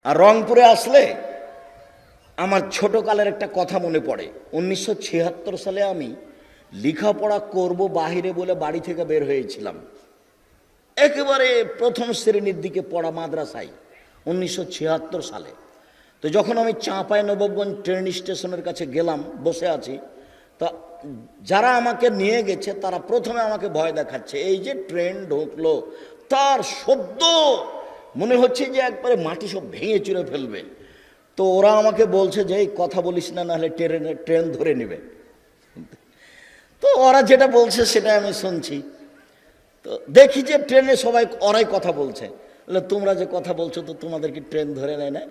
আর রংপুরে আসলে আমার ছোটকালের একটা কথা মনে পড়ে। 1976 সালে আমি লেখাপড়া করব বাহিরে বলে বাড়ি থেকে বের হয়েছিলাম, একেবারে প্রথম শ্রেণীর দিকে পড়া মাদ্রাসায় 1976 সালে। তো যখন আমি চাঁপাইনবাবগঞ্জ ট্রেন স্টেশনের কাছে গেলাম, বসে আছি, তো যারা আমাকে নিয়ে গেছে তারা প্রথমে আমাকে ভয় দেখাচ্ছে। এই যে ট্রেন ঢুকলো, তার শব্দ মনে হচ্ছে যে একবারে মাটি সব ভেঙে চুরে ফেলবে। তো ওরা আমাকে বলছে যে এই কথা বলিস না, নাহলে ট্রেন ধরে নেবে। তো ওরা যেটা বলছে সেটা আমি শুনছি। তো দেখি যে ট্রেনে সবাই ওরাই কথা বলছে। তোমরা যে কথা বলছো, তো তোমাদের কি ট্রেন ধরে নেয় না?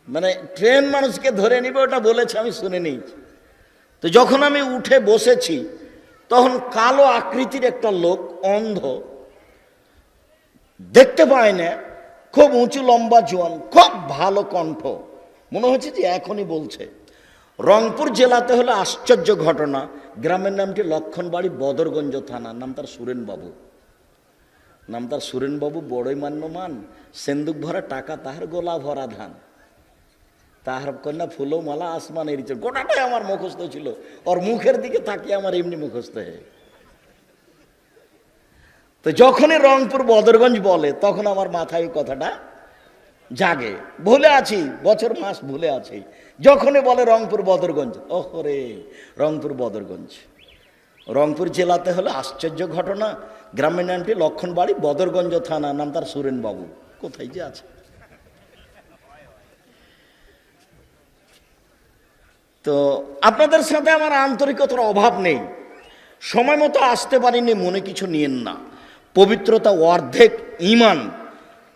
মানে ট্রেন মানুষকে ধরে নিবে ওটা বলেছে, আমি শুনে নিয়েছি। তো যখন আমি উঠে বসেছি, তখন কালো আকৃতির একটা লোক, অন্ধ, দেখতে পায় না, খুব উঁচু লম্বা জোয়ান, খুব ভালো কণ্ঠ, মনে হচ্ছে যে এখনই বলছে। রংপুর জেলাতে হলো আশ্চর্য ঘটনা, গ্রামের নামটি লক্ষণবাড়ি, বদরগঞ্জ থানা, নাম তার সুরেনবাবু। নাম তার সুরেনবাবু, বড়ই মান্যমান, সেন্দুক ভরা টাকা তাহার গোলা ভরা ধান, তাহার কন্যা ফুলো মালা আসমানের ইচ্ছে। গোটাটাই আমার মুখস্থ ছিল। ওর মুখের দিকে তাকিয়ে আমার এমনি মুখস্থ হয়ে। তো যখনই রংপুর বদরগঞ্জ বলে, তখন আমার মাথায় কথাটা জাগে। ভুলে আছি, বছর মাস ভুলে আছি। যখনই বলে রংপুর বদরগঞ্জ, ওহরে রংপুর বদরগঞ্জ। রংপুর জেলাতে হলো আশ্চর্য ঘটনা, গ্রামের নামটি লক্ষণবাড়ি, বদরগঞ্জ থানা, নাম তার সুরেনবাবু। কোথায় যে আছে। তো আপনাদের সাথে আমার আন্তরিকতার অভাব নেই, সময় মতো আসতে পারিনি, মনে কিছু নিয়েন না। পবিত্রতা অর্ধেক ঈমান।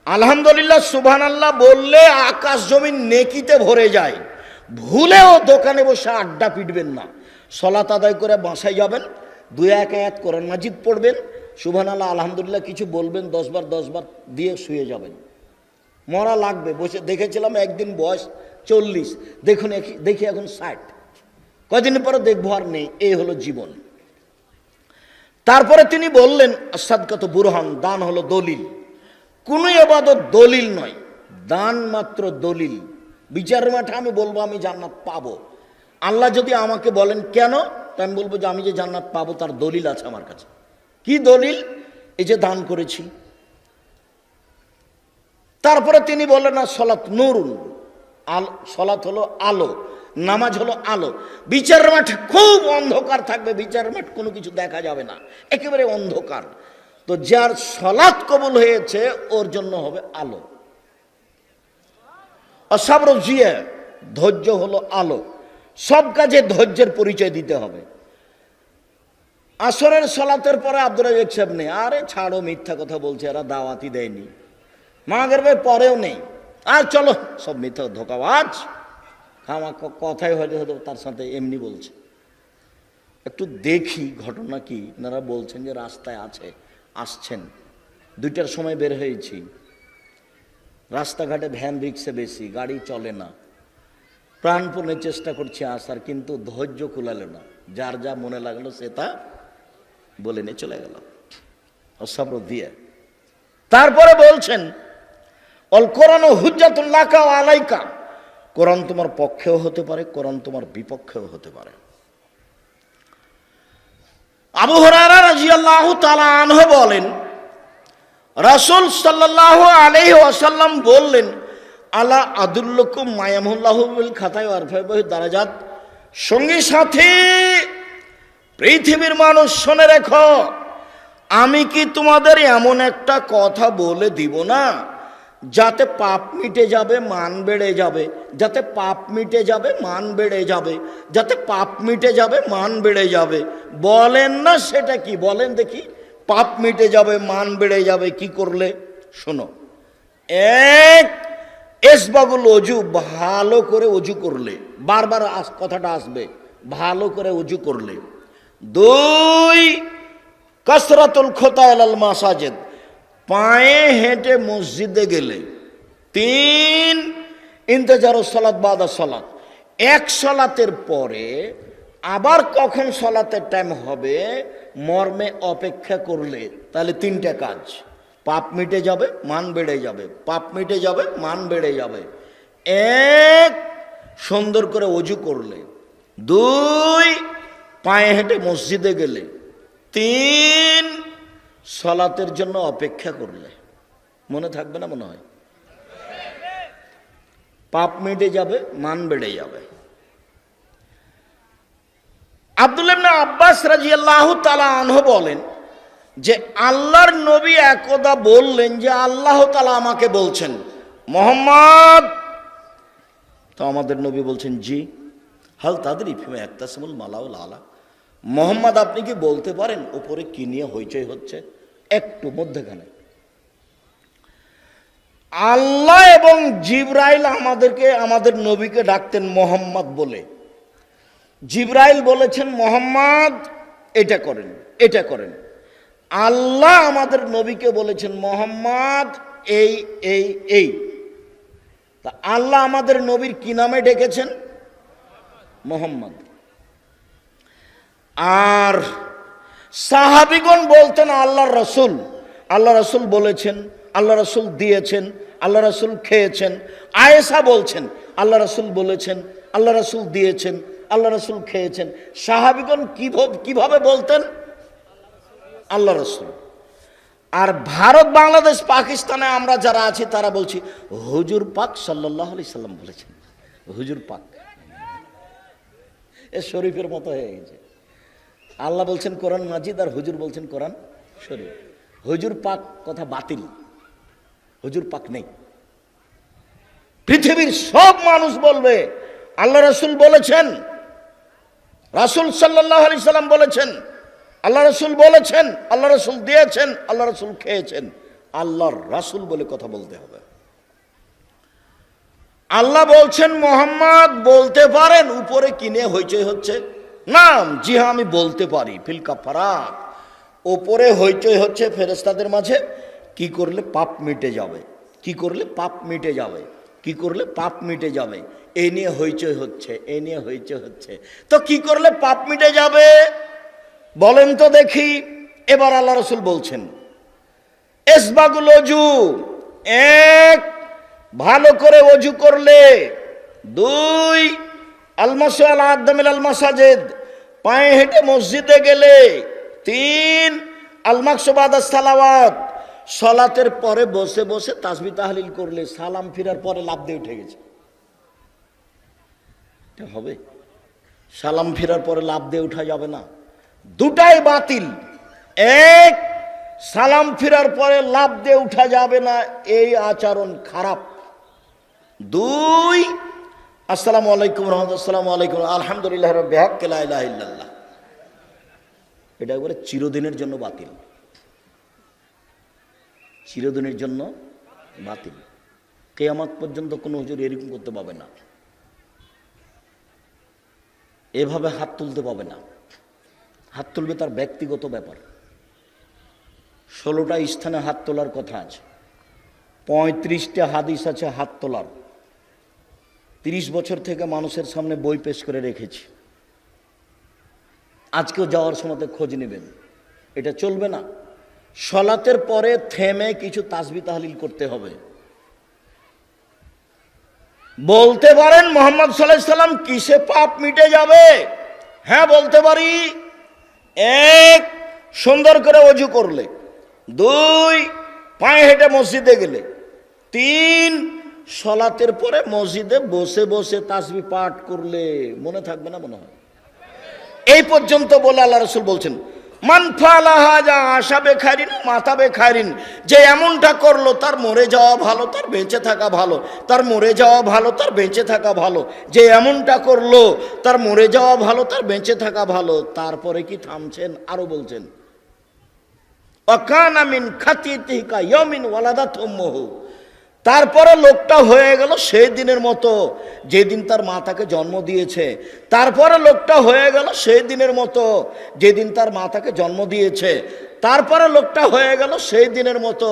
আলহামদুলিল্লাহ সুবহানাল্লাহ বললে আকাশ জমিন নেকিতে ভরে যায়। ভুলেও দোকানে বসে আড্ডা পিটবেন না। সলাত আদায় করে বাসায় যাবেন, 2-1 আয়াত কোরআন মাজিদ পড়বেন, সুবহানাল্লাহ আলহামদুলিল্লাহ কিছু বলবেন, 10 বার দিয়ে শুয়ে যাবেন। মরা লাগবে। বসে দেখেছিলাম একদিন বয়স 40, দেখি এখন 60, কদিন পরে দেখবো আর নেই। এই হলো জীবন। তারপরে তিনি বললেন আসাদকাত বুরহান, দান হলো দলিল। কোন ইবাদত দলিল নয়, দান মাত্র দলিল। বিচারের মাঠে আমি বলবো আমি জান্নাত পাবো। আল্লাহ যদি আমাকে বলেন কেন, তা আমি বলবো যে আমি যে জান্নাত পাবো তার দলিল আছে আমার কাছে। কি দলিল? এই যে দান করেছি। তারপরে তিনি বললেন না, সলাত নূরুন, সলাত হলো আলো, নামাজ হলো আলো। বিচারের মাঠে খুব অন্ধকার থাকবে, বিচারের মাঠ কোনো কিছু দেখা যাবে না, একেবারে অন্ধকার। তো যার সলাত কবুল হয়েছে ওর জন্য হবে আলো। অসাবর জিয়া, ধৈর্য হলো আলো। সব কাজে ধৈর্যের পরিচয় দিতে হবে। আসরের সলাতের পরে আব্দুর রাজ্জাক সাহেব নেই, আরে ছাড়ো, মিথ্যা কথা বলছে, এরা দাওয়াতি দেয়নি। মাগরিবের পরেও নেই, আর চলো সব মিথ্যা ধোঁকাবাজ। আমার কথাই হয়তো তার সাথে এমনি বলছে। একটু দেখি ঘটনা কি। ওনারা বলছেন যে রাস্তায় আসছেন, 2টার সময় বের হয়েছি। রাস্তাঘাটে ভ্যান রিক্সা বেশি, গাড়ি চলে না। প্রাণপণে চেষ্টা করছি আসার, কিন্তু ধৈর্য কুলালো না। যার যা মনে লাগলো সে তা বলে নিয়ে চলে গেল, অসাব্র দিয়ে। তারপরে বলছেন অল কোরআন হুজ্জাতুল লাকা ওয়া আলাইকা, কোরআন তোমার পক্ষেও হতে পারে, কোরআন তোমার বিপক্ষেও হতে পারে। আবু হুরায়রা রাদিয়াল্লাহু তাআলা আনহু বলেন, রাসূল সাল্লাল্লাহু আলাইহি ওয়াসাল্লাম বললেন, আলা আদুল্লুকুম মায়ামুল্লাহু বিল খাতায় ওয়ারফাইহি দারাজাত, সঙ্গী সাথী পৃথিবীর মানুষ শুনে রেখো, আমি কি তোমাদের এমন একটা কথা বলে দিব না যাতে পাপ মিটে যাবে, মান বেড়ে যাবে, যাতে পাপ মিটে যাবে, মান বেড়ে যাবে, যাতে পাপ মিটে যাবে, মান বেড়ে যাবে। বলেন না সেটা কি? বলেন দেখি। পাপ মিটে যাবে, মান বেড়ে যাবে কি করলে? শোনো, এক, এসবাগুল অজু, ভালো করে অজু করলে, বারবার কথাটা আসবে, ভালো করে অজু করলে। 2, কাসরাতুল খুতা ইলাল মাসাজিদ, পায়ে হেঁটে মসজিদে গেলে। 3, ইন্তেজারুস সালাত বাদা সালাত, এক সালাতের পরে আবার কখন সালাতের টাইম হবে মর্মে অপেক্ষা করলে। তাহলে 3টা কাজ। পাপ মিটে যাবে, মান বেড়ে যাবে, পাপ মিটে যাবে, মান বেড়ে যাবে। এক, সুন্দর করে অজু করলে। দুই, পায়ে হেঁটে মসজিদে গেলে। তিন, সালাতের জন্য অপেক্ষা করলে। মনে থাকবে না মনে হয়? পাপ মিটে যাবে, মান বেড়ে যাবে। আব্দুল্লাহ ইবনে আব্বাস রাদিয়াল্লাহু তাআলা আনহু বলেন যে আল্লাহর নবী একদা বললেন যে আল্লাহ তাআলা আমাকে বলছেন, মুহাম্মদ। তো আমাদের নবী বলছেন, জি। হাল তাদরি ফিমা ইয়াকতাসিমুল মালাউল আলা, মুহাম্মদ আপনি কি বলতে পারেন উপরে কি নিয়ে হইচই হচ্ছে? একটু মধ্যখানে আল্লাহ এবং জিবরাইল আমাদেরকে, আমাদের নবীকে ডাকতেন মুহাম্মদ বলে। জিবরাইল বলেছেন মুহাম্মদ এটা করেন, এটা করেন। আল্লাহ আমাদের নবীকে বলেছেন মুহাম্মদ এই এই এই। তা আল্লাহ আমাদের নবীর কি নামে ডেকেছেন? মুহাম্মদ। আর সাহাবীগণ বলতেন আল্লাহর রাসূল। আল্লাহ রাসূল বলেছেন, আল্লাহ রাসূল দিয়েছেন, আল্লাহ রাসূল খেয়েছেন। আয়েশা বলছেন আল্লাহ রাসূল বলেছেন, আল্লাহ রাসূল দিয়েছেন, আল্লাহ রাসূল খেয়েছেন। সাহাবীগণ কিভাবে বলতেন? আল্লাহ রাসূল। আর ভারত, বাংলাদেশ, পাকিস্তানে আমরা যারা আছি তারা বলছি হুজুর পাক সাল্লাল্লাহু আলাইহি সাল্লাম বলেছেন। হুজুর পাক এ শরীফের মতো হয়ে গেছে। আল্লাহ বলছেন কোরআন মাজিদ আর হুজুর বলছেন কোরআন শরীফ। হুজুর পাক কথা বাতিল, হুজুর পাক নেই। পৃথিবীর সব মানুষ বলবে আল্লাহ রাসূল বলেছেন, রাসূল সাল্লাল্লাহু আলাইহি সাল্লাম বলেছেন, আল্লাহ রাসূল বলেছেন, আল্লাহ রাসূল দিয়েছেন, আল্লাহ রাসূল খেয়েছেন। আল্লাহর রাসূল বলে কথা বলতে হবে। আল্লাহ বলছেন মুহাম্মদ বলতে পারেন উপরে কিনে হইচই হচ্ছে? না, জি হ্যাঁ আমি বলতে পারি। ফিল কাফারাত, উপরে হইচই হচ্ছে ফেরেশতাদের মাঝে। কি করলে পাপ মিটে যাবে, কি করলে পাপ মিটে যাবে, কি করলে পাপ মিটে যাবে, এই নিয়ে হইচই হচ্ছে, এই নিয়ে হইচই হচ্ছে। তো কি করলে পাপ মিটে যাবে বলেন তো দেখি। এবার আল্লাহ রাসূল বলছেন ইসবাগুল ওযু, এক, ভালো করে ওযু করলে। দুই, আলমাসু আল আদামিল আল মাসাজিদ, পায়ে হেঁটে মসজিদে গেলে। তিন, আলমাকসু বাদা সালাওয়াত, সালাতের পরে বসে বসে তাসবিহ তাহলিল করলে। সালাম ফিরার পরে লাফ দিয়ে উঠে গেছে, এটা হবে? সালাম ফিরার পরে লাফ দিয়ে উঠা যাবে না, দুটাই বাতিল। এক, সালাম ফিরার পরে লাফ দিয়ে উঠা যাবে না, এই আচরণ খারাপ। দুই, আসসালামু আলাইকুম রাহমাতুল্লাহ, আসসালামু আলাইকুম, আলহামদুলিল্লাহ রাব্বিল হাক্কি লা ইলাহা ইল্লাল্লাহ, এটা একবারে চিরদিনের জন্য বাতিল, চিরদিনের জন্য বাতিল। কিয়ামত পর্যন্ত কোনো হুজুর এরকম করতে পাবে না, এভাবে হাত তুলতে পাবে না। হাত তুলবে তার ব্যক্তিগত ব্যাপার। 16টা স্থানে হাত তোলার কথা আছে, 35টা হাদিস আছে হাত তোলার। 30 বছর থেকে মানুষের সামনে বই পেশ করে রেখেছি। আজকেও যাওয়ার সময় খোঁজ নেবেন, এটা চলবে না। সালাতের পরে থেমে কিছু তাসবিহ তাহলিল করতে হবে। বলতে পারেন মুহাম্মদ সাল্লাল্লাহু আলাইহি সাল্লাম কিসে পাপ মিটে যাবে? হ্যাঁ বলতে পারি। এক, সুন্দর করে ওযু করলে। দুই, পায়ে হেঁটে মসজিদে গেলে। তিন, সালাতের পরে মসজিদে বসে বসে তাসবিহ পাঠ করলে। মনে থাকবে না মনে হয়? এই পর্যন্ত বলে আল্লাহ রাসূল বলছেন মান ফাআলা হাযা আশা বেখারিন মাতা বেখারিন, যে এমনটা করলো তার মরে যাওয়া ভালো, তার বেঁচে থাকা ভালো, তার মরে যাওয়া ভালো, তার বেঁচে থাকা ভালো। যে এমনটা করলো তার মরে যাওয়া ভালো, তার বেঁচে থাকা ভালো। তারপরে কি থামছেন? আরো বলছেন ওয়াকানা মিন খাতিয়াতিহি কায়াউমিন ওয়ালাদাত উম্মুহু, তারপরে লোকটা হয়ে গেল সেই দিনের মতো যেদিন তার মা তাকে জন্ম দিয়েছে। তারপরে লোকটা হয়ে গেল সেই দিনের মতো যেদিন তার মা তাকে জন্ম দিয়েছে। তারপরে লোকটা হয়ে গেল সেই দিনের মতো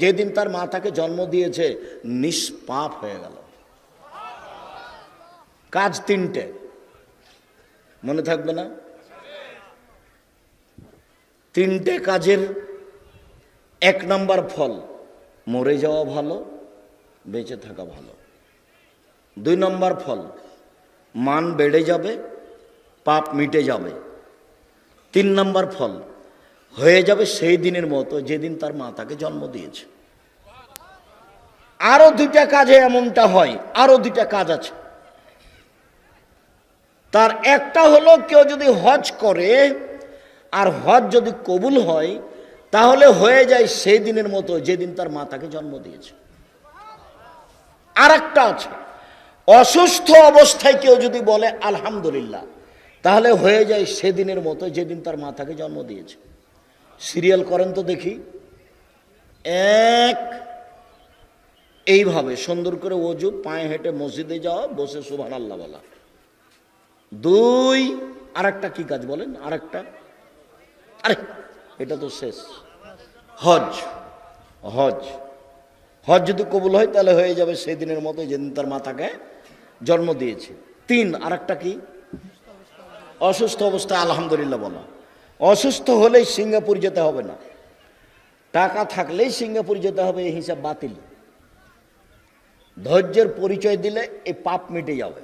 যেদিন তার মা তাকে জন্ম দিয়েছে। নিষ্পাপ হয়ে গেল। কাজ তিনটে, মনে থাকবে না? তিনটে কাজের এক নাম্বার ফল, মরে যাওয়া ভালো, বেঁচে থাকা ভালো। 2 নম্বর ফল, মান বেড়ে যাবে, পাপ মিটে যাবে। 3 নম্বর ফল, হয়ে যাবে সেই দিনের মতো যেদিন তার মা তাকে জন্ম দিয়েছে। আরো 2টা কাজে এমনটা হয়, আরো 2টা কাজ আছে। তার একটা হলো, কেউ যদি হজ করে আর হজ যদি কবুল হয়, তাহলে হয়ে যায় সেই দিনের মতো যেদিন তার মা তাকে জন্ম দিয়েছে। আর একটা আছে, অসুস্থ অবস্থায় কেউ যদি বলে আলহামদুলিল্লাহ, তাহলে হয়ে যায় সেদিনের মতো যেদিন তার মা তাকে জন্ম দিয়েছে। সিরিয়াল করেন তো দেখি। 1, এইভাবে সুন্দর করে ওযু, পায়ে হেঁটে মসজিদে যাওয়া, বসে সুবহানাল্লাহ বলা। 2, আরেকটা কি কাজ বলেন? আরেকটা, আরে এটা তো শেষ, হজ। হজ হজ যদি কবুল হয় তাহলে হয়ে যাবে সেই দিনের মতো যেদিন তার মা তাকে জন্ম দিয়েছে। 3, আরেকটা কি? অসুস্থ অবস্থায় আলহামদুলিল্লাহ বলা। অসুস্থ হলেই সিঙ্গাপুর যেতে হবে না, টাকা থাকলেই সিঙ্গাপুর যেতে হবে, এই হিসাব বাতিল। ধৈর্যের পরিচয় দিলে এই পাপ মিটে যাবে।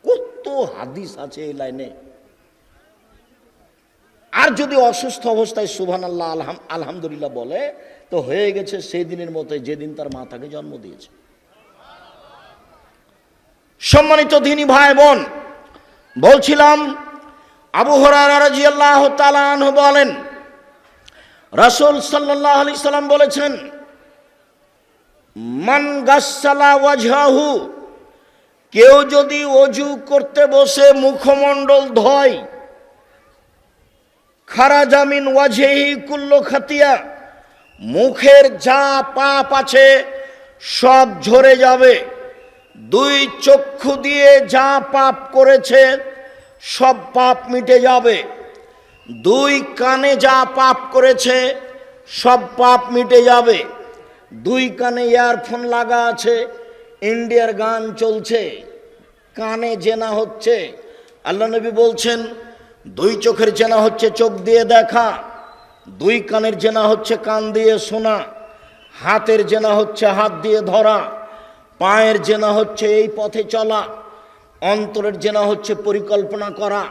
কত হাদিস আছে এই লাইনে। আর যদি অসুস্থ অবস্থায় সুবহানাল্লাহ আলহামদুলিল্লাহ বলে, তো হয়ে গেছে সেই দিনের মতো যেদিন তার মা তাকে জন্ম দিয়েছে। সম্মানিত দ্বীনী ভাই বোন, বলছিলাম আবু হুরায়রা রাদিয়াল্লাহু তাআলা আনহু বলেন, রাসূল সাল্লাল্লাহু আলাইহি সাল্লাম বলেছেন, মান গাসসালা ওয়াজহাহু, কেউ যদি ওযু করতে বসে মুখমণ্ডল ধয়, খারাজা মিন ওয়াজহিহি কুল্লু খাতিয়া, মুখের যা পাপ আছে সব ঝরে যাবে। 2 চক্ষু দিয়ে যা পাপ করেছে সব পাপ মিটে যাবে। 2 কানে যা পাপ করেছে সব পাপ মিটে যাবে। 2 কানে ইয়ারফোন লাগা আছে, ইন্ডিয়ার গান চলছে, কানে জেনা হচ্ছে। আল্লাহ নবী বলছেন, 2 চোখের জেনা হচ্ছে চোখ দিয়ে দেখা, 2 কানের জেনা হচ্ছে কান দিয়ে শোনা, হাতের জেনা হচ্ছে হাত দিয়ে ধরা, পায়ের জেনা হচ্ছে এই পথে চলা, অন্তরের জেনা হচ্ছে পরিকল্পনা করা,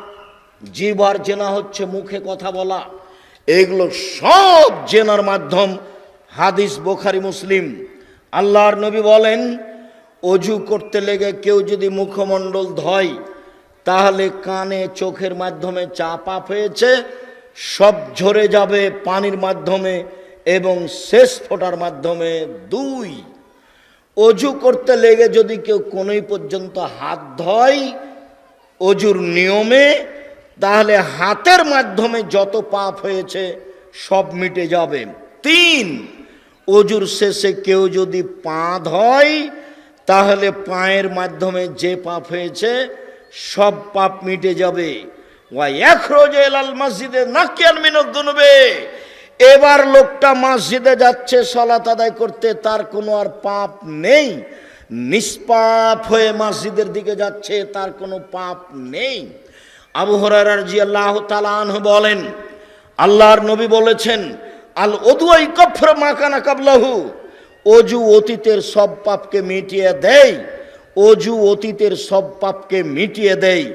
জিহ্বার জেনা হচ্ছে মুখে কথা বলা। এগুলো সব জেনার মাধ্যম। হাদিস বুখারী মুসলিম। আল্লাহর নবী বলেন, ওযু করতে লেগে কেউ যদি মুখমণ্ডল ধয়, তাহলে কানে চোখের মাধ্যমে যা পাপ হয়েছে সব ঝরে যাবে পানির মাধ্যমে এবং শেষ ফোঁটার মাধ্যমে। 2, ওযু করতে লেগে যদি কেউ কোনোই পর্যন্ত হাত ধয় ওযুর নিয়মে, তাহলে হাতের মাধ্যমে যত পাপ হয়েছে সব মিটে যাবে। 3, ওযুর শেষে কেউ যদি পা ধয়, তাহলে পায়ের মাধ্যমে যে পাপ হয়েছে সব পাপ মিটে যাবে। ওয়া ইয়াখরুজু ইলাল মসজিদে নাকিয়ান মিনাদ দুনুবে, এবার লোকটা মসজিদে যাচ্ছে সালাত আদায় করতে, তার কোনো আর পাপ নেই, নিষ্পাপ হয়ে মসজিদের দিকে যাচ্ছে, তার কোনো পাপ নেই। আবু হুরায়রা রাদিয়াল্লাহু তাআলা আনহু বলেন, আল্লাহর নবী বলেছেন, আল উযু ইয়াকফিরু মা কানা ক্বাবলাহু, ওযু অতীতের সব পাপকে মিটিয়ে দেয়। ওযু অতীতের সব পাপকে মিটিয়ে দেয়।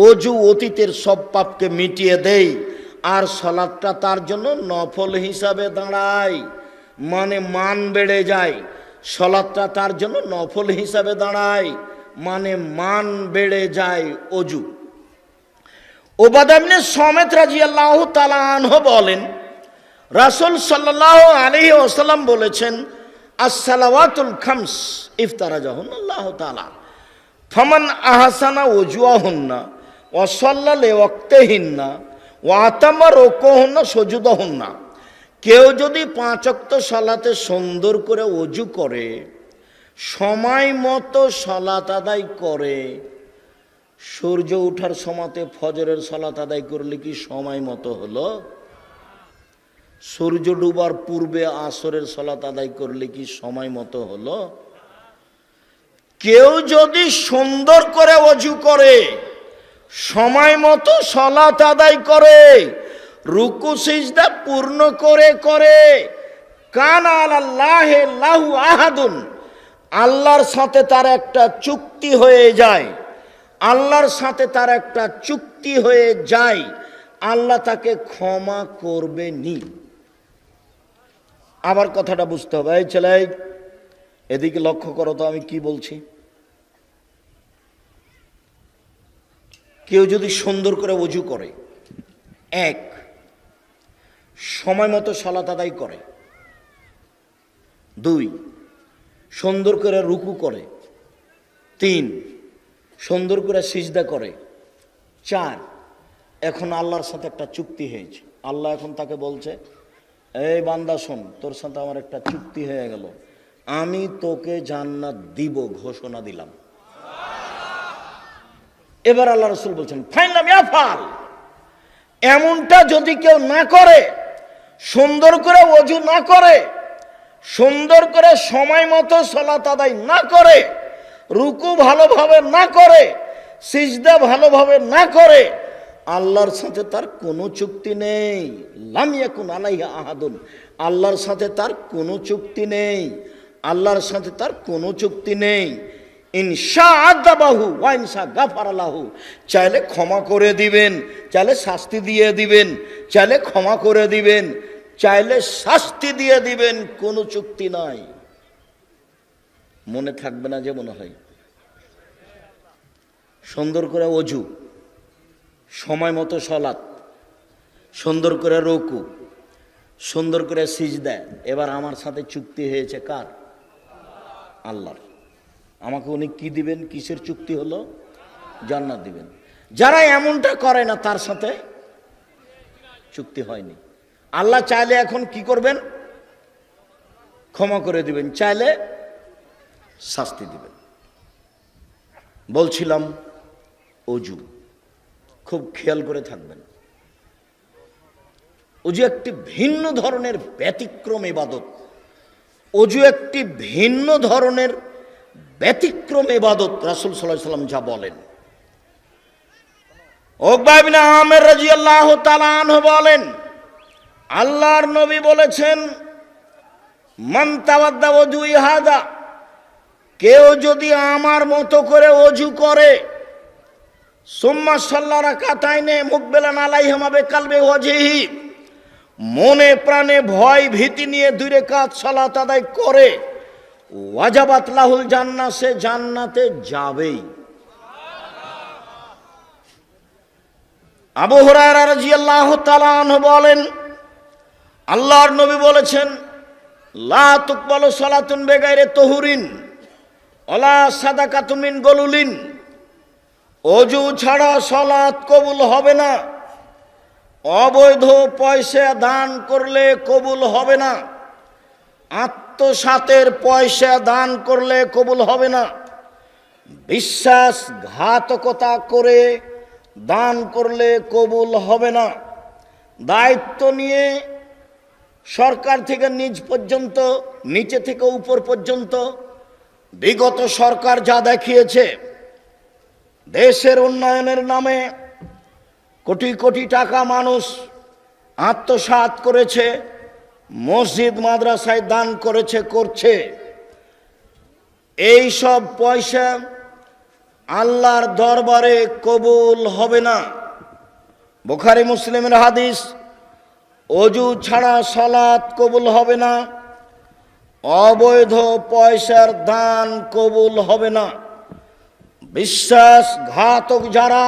ওযু অতীতের সব পাপকে মিটিয়ে দেয়। আর সালাতটা তার জন্য নফল হিসাবে দাঁড়ায়, মানে মান বেড়ে যায়। সালাতটা তার জন্য নফল হিসাবে দাঁড়ায়, মানে মান বেড়ে যায় ওযু। উবাদা ইবনে সামিত রাদিয়াল্লাহু তাআলা আনহু বলেন, রাসূল সাল্লাল্লাহু আলাইহি ওয়াসাল্লাম বলেছেন, as-salawatul khams ইফতারাজাহুন আল্লাহু তাআলা, ফামান আহসানা ওযুহুন্না ওয়া সাল্লা লিওয়াক্তিহিন্না ওয়া আতামা রুকুহুন্না সুজুদাহুন্না, কেউ যদি 5 ওয়াক্ত সালাতে সুন্দর করে ওযু করে, সময় মতো সালাত আদায় করে, সূর্য ওঠার সময়তে ফজরের সালাত আদায় করলে কি সময় মতো হলো? সূর্য ডুবার পূর্বে আসরের সালাত আদায় করলে কি সময় মতো হলো? কেউ যদি সুন্দর করে ওযু করে, সময় মতো সালাত আদায় করে, রুকু সিজদা পূর্ণ করে কানা আলাল্লাহি লাহু আহাদুন, আল্লাহর সাথে তার একটা চুক্তি হয়ে যায়, আল্লাহর সাথে তার একটা চুক্তি হয়ে যায়, আল্লাহ তাকে ক্ষমা করবেনি। আবার কথাটা বুঝতে হবে। এই ছেলে, এদিকে লক্ষ্য করো তো আমি কি বলছি। কেউ যদি সুন্দর করে ওযু করে, এক, সময় মতো সালাত আদায় করে, দুই, সুন্দর করে রুকু করে, তিন, সুন্দর করে সিজদা করে, চার, এখন আল্লাহর সাথে একটা চুক্তি হয়েছে। আল্লাহ এখন তাকে বলছে, এই বান্দা শোন, তোর সাথে আমার একটা চুক্তি হয়ে গেল, আমি তোকে জান্নাত দিব, ঘোষণা দিলাম। এবার আল্লাহ রাসূল বলছেন, ফাইনাল ইয়াফাল, এমনটা যদি কেউ না করে, সুন্দর করে ওযু না করে, সুন্দর করে সময় মতো সালাত আদায় না করে, রুকু ভালোভাবে না করে, সিজদা ভালোভাবে না করে, আল্লাহর সাথে তার কোনো চুক্তি নেই। লাম ইয়াকুন আলাইহা আহাদুন, আল্লাহর সাথে তার কোনো চুক্তি নেই, আল্লাহর সাথে তার কোনো চুক্তি নেই। ইনশা আযাবাহু ওয়া ইনশা গাফারা লাহু, চাইলে ক্ষমা করে দিবেন, চাইলে শাস্তি দিয়ে দিবেন, চাইলে ক্ষমা করে দিবেন, চাইলে শাস্তি দিয়ে দিবেন, কোনো চুক্তি নাই। মনে থাকবে না যে মনে হয়। সুন্দর করে ওযু, সময় মতো সালাত, সুন্দর করে রুকু, সুন্দর করে সিজদা। এবার আমার সাথে চুক্তি হয়েছে কার? আল্লাহর। আমাকে উনি কি দিবেন? কিসের চুক্তি হলো? জান্নাত দিবেন। যারা এমনটা করে না তার সাথে চুক্তি হয়নি। আল্লাহ চাইলে এখন কি করবেন? ক্ষমা করে দিবেন, চাইলে শাস্তি দিবেন। বলছিলাম ওযু, খুব খেয়াল করে থাকবেন। ওযু একটি ভিন্ন ধরনের ব্যতিক্রম ইবাদত। ওযু একটি ভিন্ন ধরনের ব্যতিক্রম ইবাদত। রাসূল সাল্লাল্লাহু আলাইহি ওয়াসাল্লাম যা বলেন। উকবা ইবনে আমির রাদিয়াল্লাহু তাআলা আনহু বলেন, আল্লাহর নবী বলেছেন, মান তাওয়াদ্দা ওযুই হাদা, কেউ যদি আমার মতো করে ওযু করে, সুম্মা সাল্লা রাকাতাইনে মুকবিলান আলাইহিমা বিকালবি ওয়াজহিহি, মনে প্রাণে ভয় ভীতি নিয়ে 2 রাকাত সালাত আদায় করে, ওয়াজাবাত লাহুল জান্নাহ, সে জান্নাতে যাবেই। আবু হুরায়রা রাদিয়াল্লাহু তাআলা আনহু বলেন, আল্লাহর নবী বলেছেন, লা তুকবালু সালাতুন বিগাইরি তুহুরিন ওয়ালা সাদাকাতুন মিন গুলুলিন, ওযু ছাড়া সালাত কবুল হবে না, অবৈধ পয়সা দান করলে কবুল হবে না, আত্মসাতের পয়সা দান করলে কবুল হবে না, বিশ্বাসঘাতকতা করে দান করলে কবুল হবে না, দায়িত্ব নিয়ে সরকার থেকে নিচ পর্যন্ত, নিচে থেকে উপর পর্যন্ত বিগত সরকার যা দেখিয়েছে, দেশের উন্নয়নের নামে কোটি কোটি টাকা মানুষ আত্মসাৎ করেছে, মসজিদ মাদ্রাসায় দান করেছে, করছে। এই সব পয়সা আল্লাহর দরবারে কবুল হবে না। বুখারী মুসলিমের হাদিস, ওযু ছাড়া সালাত কবুল হবে না, অবৈধ পয়সার দান কবুল হবে না। বিশ্বাসঘাতক যারা,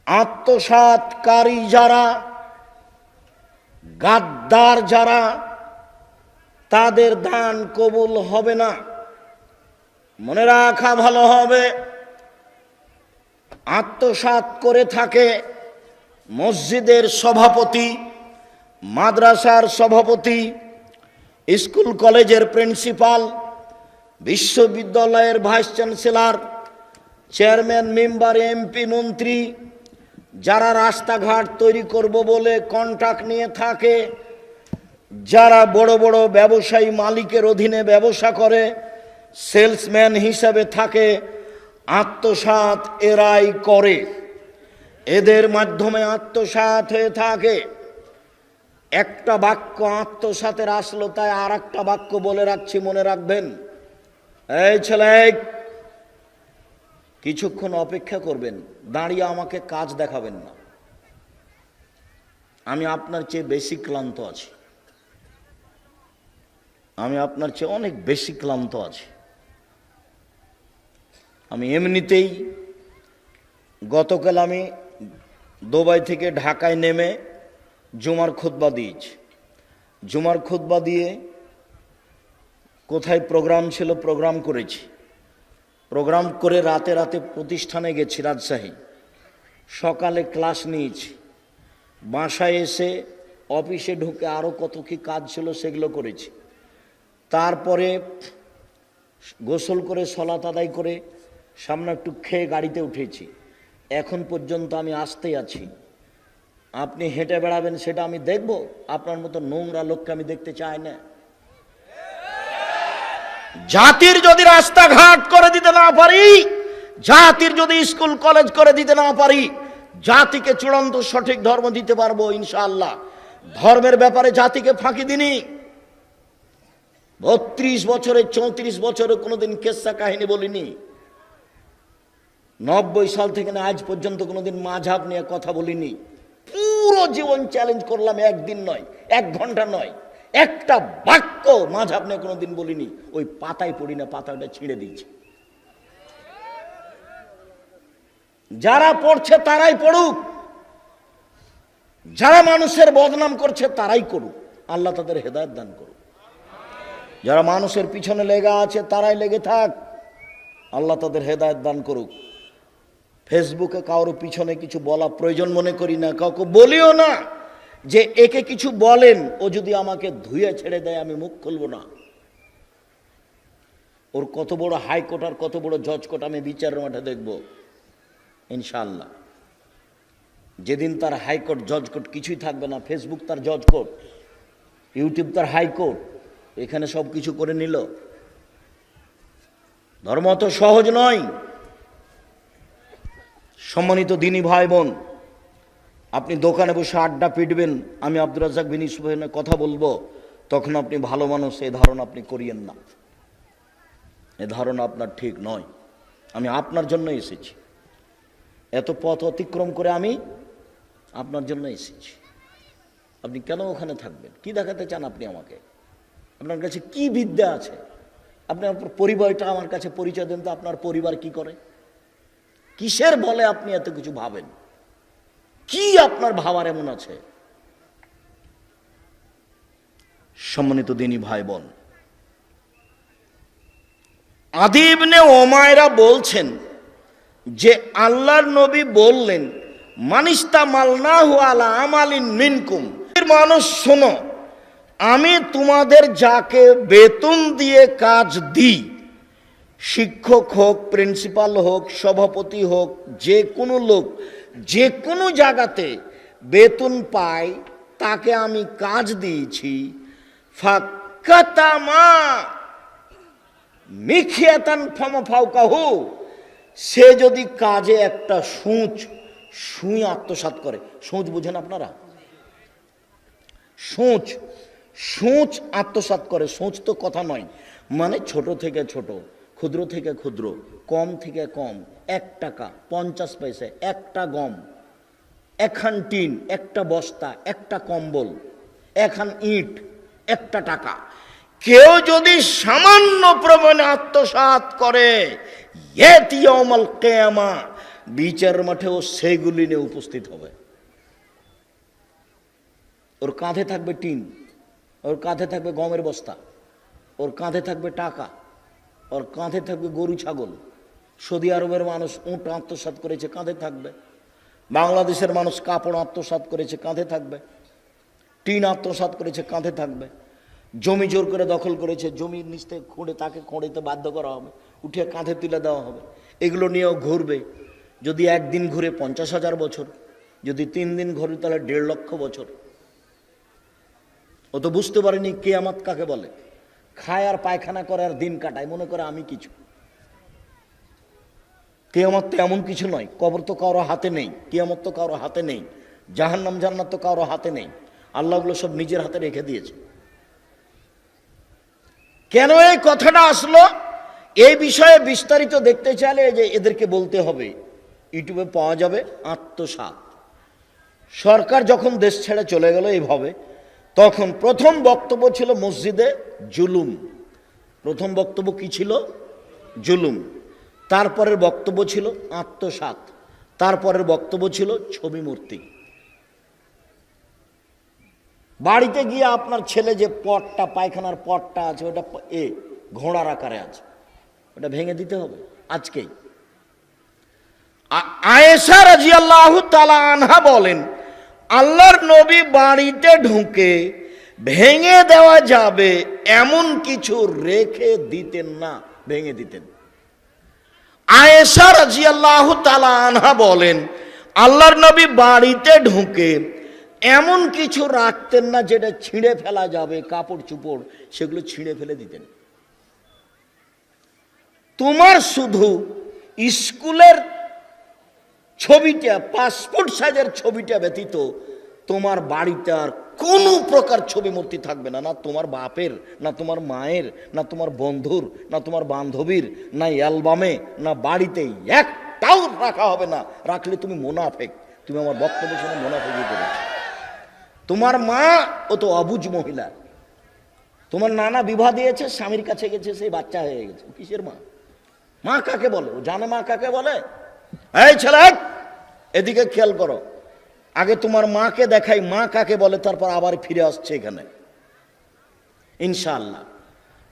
আত্মসাৎকারী যারা, গাদ্দার যারা, তাদের দান কবুল হবে না। মনে রাখা ভালো হবে, আত্মসাৎ করে থাকে মসজিদের সভাপতি, মাদ্রাসার সভাপতি, স্কুল কলেজের প্রিন্সিপাল, বিশ্ববিদ্যালয়ের vice chancellor, chairman, member, MP, মন্ত্রী, যারা রাস্তাঘাট তৈরি করব বলে কন্ট্রাক্ট নিয়ে থাকে, যারা বড় বড় ব্যবসায়ী মালিকের অধীনে ব্যবসা করে, সেলসম্যান হিসাবে থাকে, আত্মসাৎ এরাই করে। এদের মাধ্যমে আত্মসাৎ হয়ে থাকে। একটা বাক্য আত্মসাতের আসলো, তাই আর একটা বাক্য বলে রাখছি, মনে রাখবেন। এই ছেলে, কিছুক্ষণ অপেক্ষা করবেন, দাঁড়িয়ে আমাকে কাজ দেখাবেন না। আমি আপনার চেয়ে বেশি ক্লান্ত আছি, আমি আপনার চেয়ে অনেক বেশি ক্লান্ত আছি। আমি এমনিতেই গতকাল আমি দুবাই থেকে ঢাকায় নেমে জুমার খুতবা দিয়েছি। জুমার খুতবা দিয়ে কোথায় প্রোগ্রাম ছিল, প্রোগ্রাম করেছি। প্রোগ্রাম করে রাতে রাতে প্রতিষ্ঠানে গেছি রাজশাহী। সকালে ক্লাস নিয়েছি, বাসায় এসে অফিসে ঢুকে আরও কত কি কাজ ছিল সেগুলো করেছি। তারপরে গোসল করে সলাত আদায় করে সামনে একটু খেয়ে গাড়িতে উঠেছি। এখন পর্যন্ত আমি আসতেই আছি। আপনি হেঁটে বেড়াবেন সেটা আমি দেখব? আপনার মতো নোংরা লোককে আমি দেখতে চাই না। জাতির যদি রাস্তাঘাট করে দিতে না পারি, জাতির যদি স্কুল কলেজ করে দিতে না পারি, জাতিকে চূড়ান্ত সঠিক ধর্ম দিতে পারবো ইনশাআল্লাহ। ধর্মের ব্যাপারে জাতিকে ফাঁকি দিনি। 32 বছরে 34 বছরে কোনোদিন কেসা কাহিনী বলিনি। 90 সাল থেকে না আজ পর্যন্ত কোনোদিন মাঝহাব নিয়ে কথা বলিনি। পুরো জীবন চ্যালেঞ্জ করলাম, একদিন নয়, 1 ঘন্টা নয়, একটা বাক্য মাঝহাব নিয়ে কোনোদিন বলিনি। ওই পাতায় পড়ি না, পাতাটা ছিঁড়ে দিয়েছি। যারা পড়ছে তারাই পড়ুক, যারা মানুষের বদনাম করছে তারাই করুক, আল্লাহ তাদের হেদায়েত দান করুক। যারা মানুষের পিছনে লেগে আছে তারাই লেগে থাক, আল্লাহ তাদের হেদায়েত দান করুক। ফেসবুকে কারোর পিছনে কিছু বলা প্রয়োজন মনে করি না, কাউকে বলিও না যে একে কিছু বলেন, ও যদি আমাকে ধুয়ে ছেড়ে দেয় আমি মুখ খুলব না। ওর কত বড় হাইকোর্ট আর কত বড় জজ কোর্ট আমি বিচারের মাঠে দেখব ইনশাআল্লাহ। যেদিন তার হাইকোর্ট জজ কোর্ট কিছুই থাকবে না, ফেসবুক তার জজ কোর্ট, ইউটিউব তার হাইকোর্ট, এখানে সব কিছু করে নিল। ধর্ম তো সহজ নয়। সম্মানিত দিনী ভাই বোন, আপনি দোকানে বসে আড্ডা পিটবেন, আমি আব্দুর রাজ্জাক বিন ইউসুফের কথা বলবো, তখন আপনি ভালো মানুষ, এই ধারণা আপনি করিয়েন না। এ ধারণা আপনার ঠিক নয়। আমি আপনার জন্য এসেছি, এত পথ অতিক্রম করে আমি আপনার জন্য এসেছি। আপনি কেন ওখানে থাকবেন? কি দেখাতে চান আপনি আমাকে? আপনার কাছে কি বিদ্যা আছে? আপনি আপনার পরিবারটা আমার কাছে পরিচয় দেন তো। আপনার পরিবার কি করে, কিসের বলে আপনি এত কিছু ভাবেন? কি আপনার ভাবার এমন আছে? সম্মানিত দিনী ভাই বোন, আদি ইবনে উমায়রা বলছেন যে আল্লাহর নবী বললেন, মানিস্তা মালনাহু আলা আমালিন মিনকুম, মানুষ শোনো, আমি তোমাদের যাকে বেতন দিয়ে কাজ দিই, শিক্ষক হোক, প্রিন্সিপাল হোক, সভাপতি হোক, যে কোনো লোক যে কোনো জায়গাতে বেতন পায়, তাকে আমি কাজ দিয়েছি, ফাকাতামা মিখিয়াতান ফামা ফাওকাহু, সে যদি কাজে একটা সুঁচ আত্মসাৎ করে। সুঁচ বুঝেন আপনারা? সুঁচ আত্মসাৎ করে। সুঁচ তো কথা নয়, মানে ছোট থেকে ছোট, ক্ষুদ্র থেকে ক্ষুদ্র, কম থেকে কম, 1 টাকা 50 পয়সা, একটা গম, একখান টিন, একটা বস্তা, একটা কম্বল, একখান ইট, 1 টাকা। কেউ যদি সামান্য প্রমাণে আত্মসাৎ করে, ইয়াউমাল কিয়ামা, বিচার মাঠেও সেগুলি নিয়ে উপস্থিত হবে। ওর কাঁধে থাকবে টিন, ওর কাঁধে থাকবে গমের বস্তা, ওর কাঁধে থাকবে টাকা, ওর কাঁধে থাকবে গরু ছাগল। সৌদি আরবের মানুষ উট আত্মসাৎ করেছে, কাঁধে থাকবে। বাংলাদেশের মানুষ কাপড় আত্মসাৎ করেছে, কাঁধে থাকবে। টিন আত্মসাৎ করেছে, কাঁধে থাকবে। জমি জোর করে দখল করেছে, জমির নিচ থেকে খুঁড়ে তাকে খোঁড়েতে বাধ্য করা হবে, উঠিয়ে কাঁধে তুলে দেওয়া হবে। এগুলো নিয়েও ঘুরবে। যদি একদিন ঘুরে 50,000 বছর, যদি 3 দিন ঘুরে তাহলে 1.5 লক্ষ বছর। ও তো বুঝতে পারেনি কিয়ামত কাকে বলে। খায় আর পায়খানা করে আর দিন কাটায়, মনে করে আমি কিছু। কিয়ামত তো এমন কিছু নয়। কবর তো কারো হাতে নেই, কিয়ামত তো কারো হাতে নেই, জাহান্নাম জান্নাত তো কারো হাতে নেই। আল্লাহ ওগুলো সব নিজের হাতে রেখে দিয়েছে। কেন এই কথাটা আসলো, এই বিষয়ে বিস্তারিত দেখতে চাইলে যে এদেরকে বলতে হবে, ইউটিউবে পাওয়া যাবে আত্মসাৎ। সরকার যখন দেশ ছেড়ে চলে গেল এইভাবে, তখন প্রথম বক্তব্য ছিল মসজিদে জুলুম। প্রথম বক্তব্য কি ছিল? জুলুম। তারপরের বক্তব্য ছিল আত্মসাৎ। তারপরের বক্তব্য ছিল ছবি মূর্তি। বাড়িতে গিয়ে আপনার ছেলে যে পটটা, পায়খানার পটটা আছে, ওটা ঘোড়ার আকারে আছে, ওটা ভেঙে দিতে হবে আজকেই। আয়েশা রাদিয়াল্লাহু তাআলা আনহা বলেন, আল্লাহর নবী বাড়িতে ঢুকে ভেঙে দেওয়া যাবে এমন কিছু রেখে দিতেন না, ভেঙে দিতেন। আয়েশা রাদিয়াল্লাহু তাআলা আনহা বলেন, আল্লাহর নবী বাড়িতে ঢুকে এমন কিছু রাখতেন না যেটা ছিঁড়ে ফেলা যাবে, কাপড় চুপড় সেগুলো ছিঁড়ে ফেলে দিতেন। তোমার শুধু স্কুলের ছবিটা, পাসপোর্ট সাইজের ছবিটা ব্যতীত তোমার বাড়িতে আর কোনো প্রকার ছবি মূর্তি থাকবে না, না তোমার বাপের, না তোমার মায়ের, না তোমার বন্ধুর, না তোমার বান্ধবীর, না অ্যালবামে, না বাড়িতেই একটাও রাখা হবে না। রাখলে তুমি মুনাফেক, তুমি আমার বক্তব্য শুনে মুনাফেকি করেছো। তোমার মা ও তো অবুঝ মহিলা, তোমার নানা বিবাহ দিয়েছে, স্বামীর কাছে গেছে, সেই বাচ্চা হয়ে গেছে। কিসের মা? মা কাকে বলে? ও জানে মা কাকে বলে? এই ছেলে, এদিকে খেয়াল করো, আগে তোমার মাকে দেখাই মা কাকে বলে, তারপর আবার ফিরে আসছে এখানে ইনশাআল্লাহ।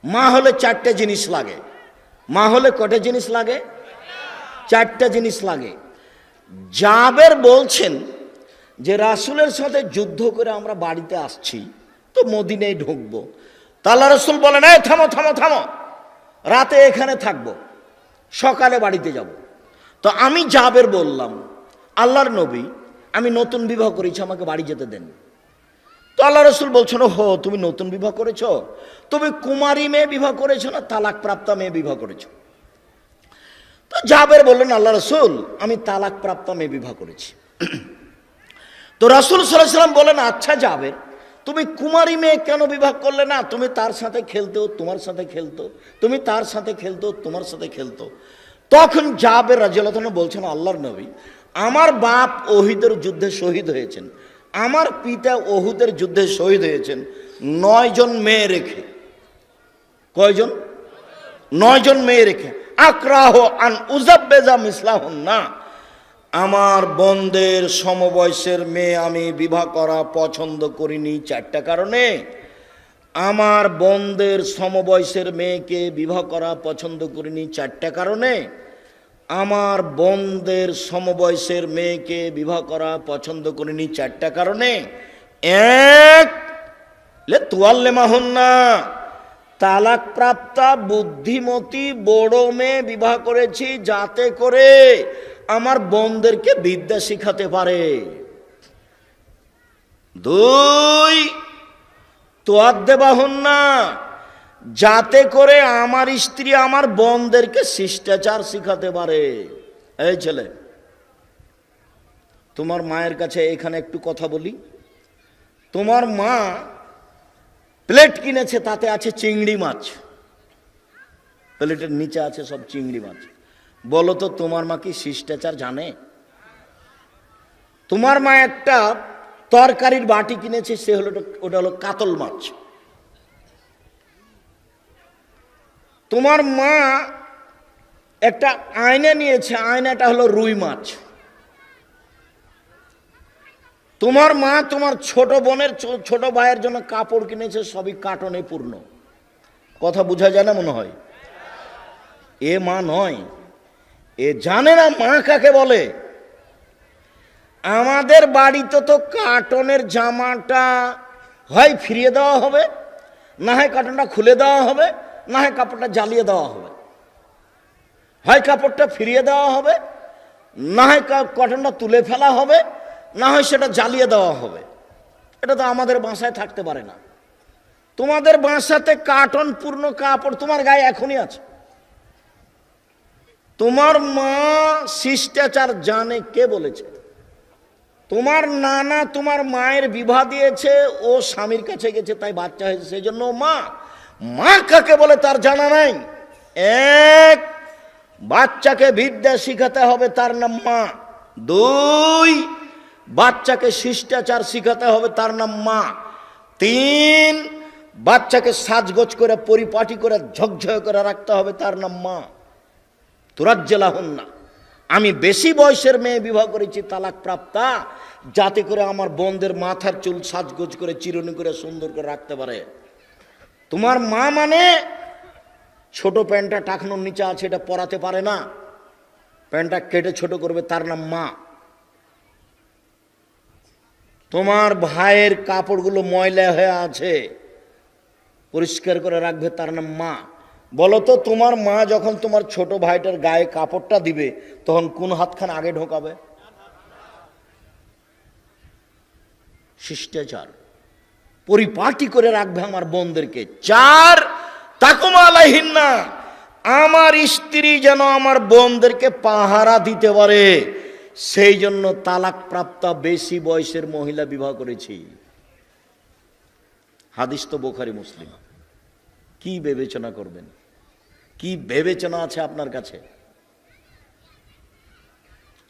মা হলে চারটে জিনিস লাগে। মা হলে কটা জিনিস লাগে? চারটা জিনিস লাগে। জাবের বলছেন যে রাসূলের সাথে যুদ্ধ করে আমরা বাড়িতে আসছি, তো মদিনায় ঢুকবো। তা আল্লাহ রাসূল বলেন, এই থামো থামো থামো, রাতে এখানে থাকবো, সকালে বাড়িতে যাব। তো আমি জাবের বললাম, আল্লাহর নবী, আমি নতুন বিবাহ করেছি, আমাকে বাড়ি যেতে দেন। তো আল্লাহ রাসূল বলছেন, হো তুমি নতুন বিবাহ করেছো? তুমি কুমারী মেয়ে বিবাহ করেছো না তালাক প্রাপ্তা মেয়ে বিবাহ করেছো? তো জাবের বললেন, আল্লাহ রাসূল, আমি তালাক প্রাপ্তা মেয়ে বিবাহ করেছি। তো রাসূল সাল্লাল্লাহু আলাইহি ওয়াসাল্লাম বলেন, আচ্ছা জাবের, তুমি কুমারী মেয়ে কেন বিবাহ করলে না? তুমি তার সাথে খেলতো, তোমার সাথে খেলতো, তুমি তার সাথে খেলতো, তোমার সাথে খেলতো। তখন জাবের রাদিয়াল্লাহু আনহু বলছেন, আল্লাহর নবী, আমার বাপ ওহিদের যুদ্ধে শহীদ হয়েছেন, আমার পিতা ওহুদের যুদ্ধে শহীদ হয়েছেন 9 জন মেয়ে রেখে। কয়জন? 9 জন মেয়ে রেখে। আকরাহ আন উজাব্বেজা মিসলাহুন না, আমার বোনদের সমবয়সের মেয়ে আমি বিবাহ করা পছন্দ করিনি 4টা কারণে। আমার বোনদের সমবয়সের মেয়েকে বিবাহ করা পছন্দ করিনি 4টা কারণে। আমার বোনদের সমবয়সের মেয়েকে বিবাহ করা পছন্দ করিনি 4টা কারণে। এক, লে তুয়াল্লেমাহুন না, তালাক প্রাপ্তা বুদ্ধিমতী বড় মেয়ে বিবাহ করেছি যাতে করে আমার বোনদেরকে বিদ্যা শিখাতে পারে। 2, তোয়াদ্দেবাহুন না, যাতে করে আমার স্ত্রী আমার বোনদেরকে শিষ্টাচার শিখাতে পারে। এই ছেলে, তোমার মায়ের কাছে এখানে একটু কথা বলি। তোমার মা প্লেট কিনেছে, তাতে আছে চিংড়ি মাছ, প্লেটের নিচে আছে সব চিংড়ি মাছ। বলো তো তোমার মা কি শিষ্টাচার জানে? তোমার মা একটা তরকারির বাটি কিনেছে, সে হলো, ওটা হলো কাতল মাছ। তোমার মা একটা আয়না নিয়েছে, আয়নাটা হলো রুই মাছ। তোমার মা তোমার ছোট বোনের, ছোট ভাইয়ের জন্য কাপড় কিনেছে, সবই কার্টনে পূর্ণ। কথা বোঝা যায় না মনে হয়? এ মা নয়, এ জানে না মা কাকে বলে। আমাদের বাড়িতে তো কার্টনের জামাটা হয় ফিরিয়ে দেওয়া হবে, না হয় কার্টনটা খুলে দেওয়া হবে, না হয় কাপড়টা জ্বালিয়ে দেওয়া হবে। হয় কাপড়টা ফিরিয়ে দেওয়া হবে, না হয় কটনটা তুলে ফেলা হবে, না হয় সেটা জ্বালিয়ে দেওয়া হবে। এটা তো আমাদের বাসায় থাকতে পারে না। তোমাদের বাসাতে কার্টন পূর্ণ কাপড় তোমার গায়ে এখনই আছে। তোমার মা শিষ্টাচার জানে, কে বলেছে? তোমার নানা তোমার মায়ের বিবাহ দিয়েছে, ও স্বামীর কাছে গেছে তাই বাচ্চা হয়েছে, সেই জন্য মা। মা কাকে বলে তার জানা নাই। এক, বাচ্চাকে বিদ্যা শিখাতে হবে, তার নাম মা। দুই, বাচ্চাকে শিষ্টাচার শিখাতে হবে, তার নাম মা। তিন, বাচ্চাকে সাজগোজ করে পরিপাটি করে ঝকঝক করে রাখতে হবে, তার নাম মা। তুরাজ্জেলাহুন্না, আমি বেশি বয়সের মেয়ে বিবাহ করেছি তালাক প্রাপ্তা, যাতে করে আমার বোনদের মাথার চুল সাজগোজ করে চিরুনি করে সুন্দর করে রাখতে পারে। তোমার মা মানে ছোট প্যান্টটা টাকনোর নিচে আছে, এটা পরাতে পারে না, প্যান্টটা কেটে ছোট করবে, তার নাম মা। তোমার ভাইয়ের কাপড়গুলো ময়লা হয়ে আছে, পরিষ্কার করে রাখবে, তার নাম মা। বলো তো, তোমার মা যখন তোমার ছোট ভাইটার গায়ে কাপড়টা দিবে তখন কোন হাতখান আগে ঢোকাবে? শিষ্টাচার পরিপাটি করে রাখবে আমার বোনদেরকে। চার, তাকুমা আলাইহিন্না, আমার স্ত্রী যেন আমার বোনদেরকে পাহারা দিতে পারে, সেই জন্য তালাক প্রাপ্তা বেশি বয়সের মহিলা বিবাহ করেছি। হাদিস তো বুখারী মুসলিম। কি বিবেচনা করবেন? কি বিবেচনা আছে আপনার কাছে?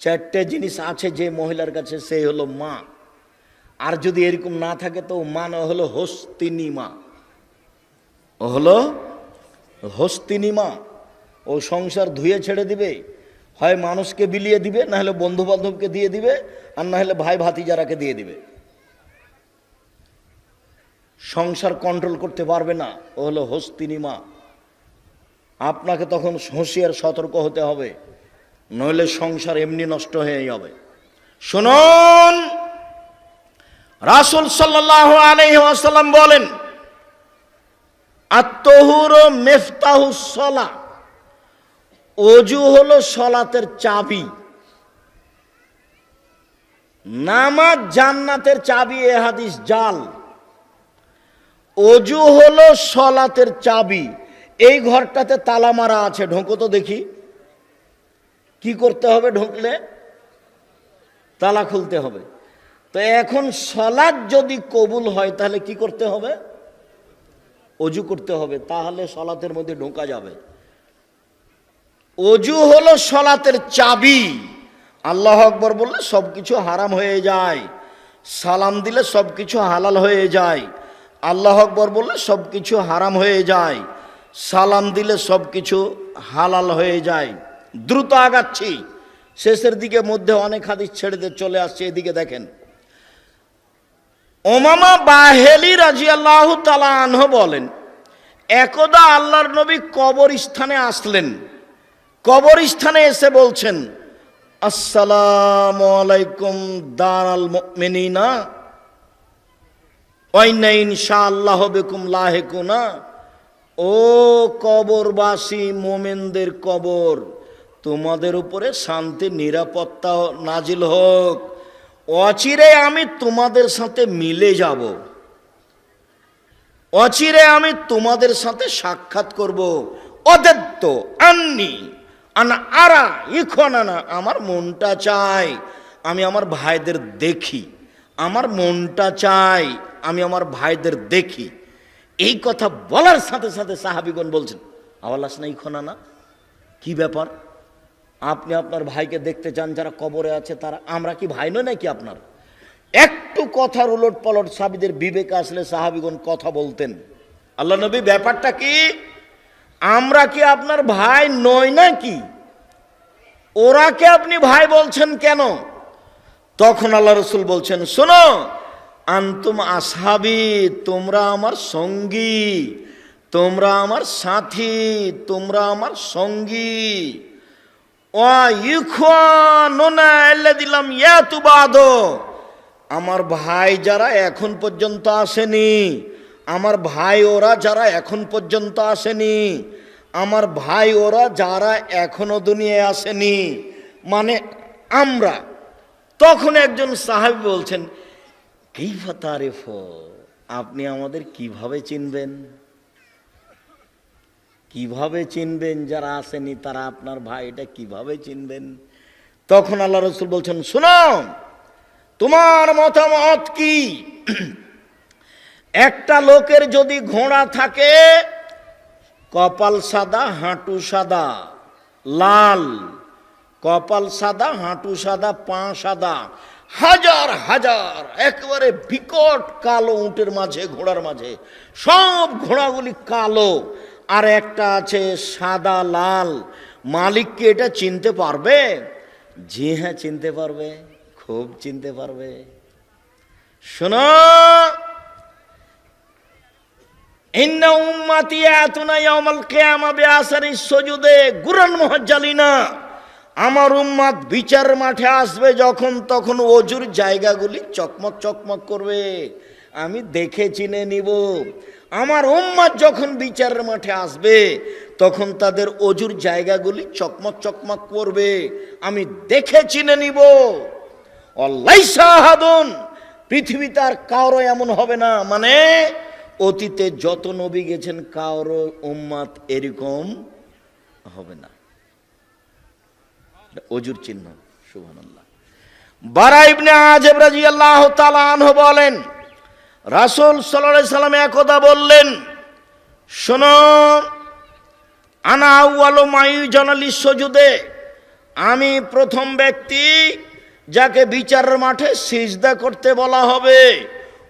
চারটে জিনিস আছে যে মহিলার কাছে, সেই হলো মা। আর যদি এরকম না থাকে তো মা না হলো হস্তিনী মা। ও হলো হস্তিনী মা। ও সংসার ধুয়ে ছেড়ে দিবে, হয় মানুষকে বিলিয়ে দিবে, না হলে বন্ধু বান্ধবকে দিয়ে দিবে, আর না হলে ভাই ভাতিজারাকে দিয়ে দিবে। সংসার কন্ট্রোল করতে পারবে না, ও হলো হস্তিনী মা। আপনাকে তখন হুঁশিয়ার সতর্ক হতে হবে, নইলে সংসার এমনি নষ্ট হয়ে যাবে। শুনুন, রাসূল সাল্লাল্লাহু আলাইহি ওয়াসাল্লাম বলেন, আত-তাহুরু মিফতাহুস সালাহ, ওযু হলো সালাতের চাবি। নামাজ জান্নাতের চাবি, এ হাদিস জাল। ওযু হলো সালাতের চাবি। এই ঘরটাতে তালা মারা আছে, ঢোকো তো দেখি। কি করতে হবে? ঢুকলে তালা খুলতে হবে। তো এখন সালাত যদি কবুল হয় তাহলে কি করতে হবে? ওযু করতে হবে, তাহলে সালাতের মধ্যে ঢোকা যাবে। ওযু হলো সালাতের চাবি। আল্লাহু আকবার বললে সবকিছু হারাম হয়ে যায়, সালাম দিলে সবকিছু হালাল হয়ে যায়। আল্লাহু আকবার বললে সবকিছু হারাম হয়ে যায়, সালাম দিলে সবকিছু হালাল হয়ে যায়। দ্রুত আগাচ্ছি, শেষের দিকে মধ্যে অনেক হাদিস ছেড়ে দিয়ে চলে আসছে। এদিকে দেখেন, উমামা বাহেলি রাদিয়াল্লাহু তাআলা আনহু বলেন, একদা আল্লাহর নবী কবরস্থানে আসলেন। কবরস্থানে এসে বলছেন, আসসালামু আলাইকুম দারাল মুমিনিনা ওয়া ইন্না ইনশাআল্লাহু বিকুম লাহিকুনা। ও কবরবাসী, মোমেনদের কবর, তোমাদের উপরে শান্তি নিরাপত্তা নাজিল হোক। অচিরে আমি তোমাদের সাথে মিলে যাব, অচিরে আমি তোমাদের সাথে সাক্ষাৎ করব। অদ্যাত্ত আন্নি আনা আরা ইখওয়ানানা, আমার মনটা চাই আমি আমার ভাইদের দেখি, আমার মনটা চাই আমি আমার ভাইদের দেখি। এই কথা বলার সাথে সাথে সাহাবীগণ বলছেন, আওয়ালাস না ইখওয়ানানা, কি ব্যাপার? আপনি আপনার ভাইকে দেখতে চান, যারা কবরে আছে তারা, আমরা কি ভাই নই নাকি আপনার? একটু কথার উলট পালট সাহাবীদের বিবেকে আসলে সাহাবীগণ কথা বলতেন। আল্লাহ নবী, ব্যাপারটা কি? আমরা কি আপনার ভাই নই নাকি? ওরাকে আপনি ভাই বলছেন কেন? তখন আল্লাহ রাসূল বলছেন, শোনো, আনতুম আসহাবি, তোমরা আমার সঙ্গী, তোমরা আমার সাথী, তোমরা আমার সঙ্গী। ওয়া ইখওয়ানুনা আল্লাযী লাম ইয়াতু বাদু, আমার ভাই যারা এখন পর্যন্ত আসেনি, আমার ভাই ওরা যারা এখন পর্যন্ত আসেনি, আমার ভাই ওরা যারা এখনো দুনিয়ায় আসেনি, মানে আমরা। তখন একজন সাহাবী বলছেন, কাইফা তারিফু, আপনি আমাদের কিভাবে চিনবেন? কিভাবে চিনবেন যারা আসেনি তারা আপনার ভাই, এটা কিভাবে চিনবেন? তখন আল্লাহ রাসূল বলছেন, শুনো, তোমার মতামত কি? একটা লোকের যদি ঘোড়া থাকে, কপাল সাদা, হাঁটু সাদা, লাল, কপাল সাদা, হাঁটু সাদা, পা সাদা, হাজার হাজার একেবারে বিকট কালো উটের মাঝে, ঘোড়ার মাঝে সব ঘোড়াগুলি কালো, আর একটা আছে সাদা লাল, মালিককে এটা চিনতে পারবে? জি হ্যাঁ, চিনতে পারবে, খুব চিনতে পারবে। শোনো, ইন্না উম্মতি আতুনা ইয়াউমাল কিয়ামা বিআসারি সুজুদে গুরান মুহাজ্জালিনা, আমার উম্মত বিচার মাঠে আসবে যখন, তখন অজুর জায়গাগুলি চকমক চকমক করবে, আমি দেখে চিনে নিব। আমার উম্মত যখন বিচারের মাঠে আসবে তখন তাদের অজুর জায়গাগুলি চকমক চকমক করবে, আমি দেখে চিনে নিব। অলাইসা আহাদুন, পৃথিবীতে আর কারো এমন হবে না, মানে অতীতে যত নবী গেছেন কারো উম্মত এরকম হবে না। অজুর চিহ্ন। সুবহানাল্লাহ। বারা ইবনে আযিব রাদিয়াল্লাহু তাআলা আনহু বলেন, রাসূল সাল্লাল্লাহু আলাইহি সাল্লাম একদা বললেন, শোনো, আনা আউয়ালু মাইউজানা লিসসুজুদে, আমি প্রথম ব্যক্তি যাকে বিচারের মাঠে সিজদা করতে বলা হবে।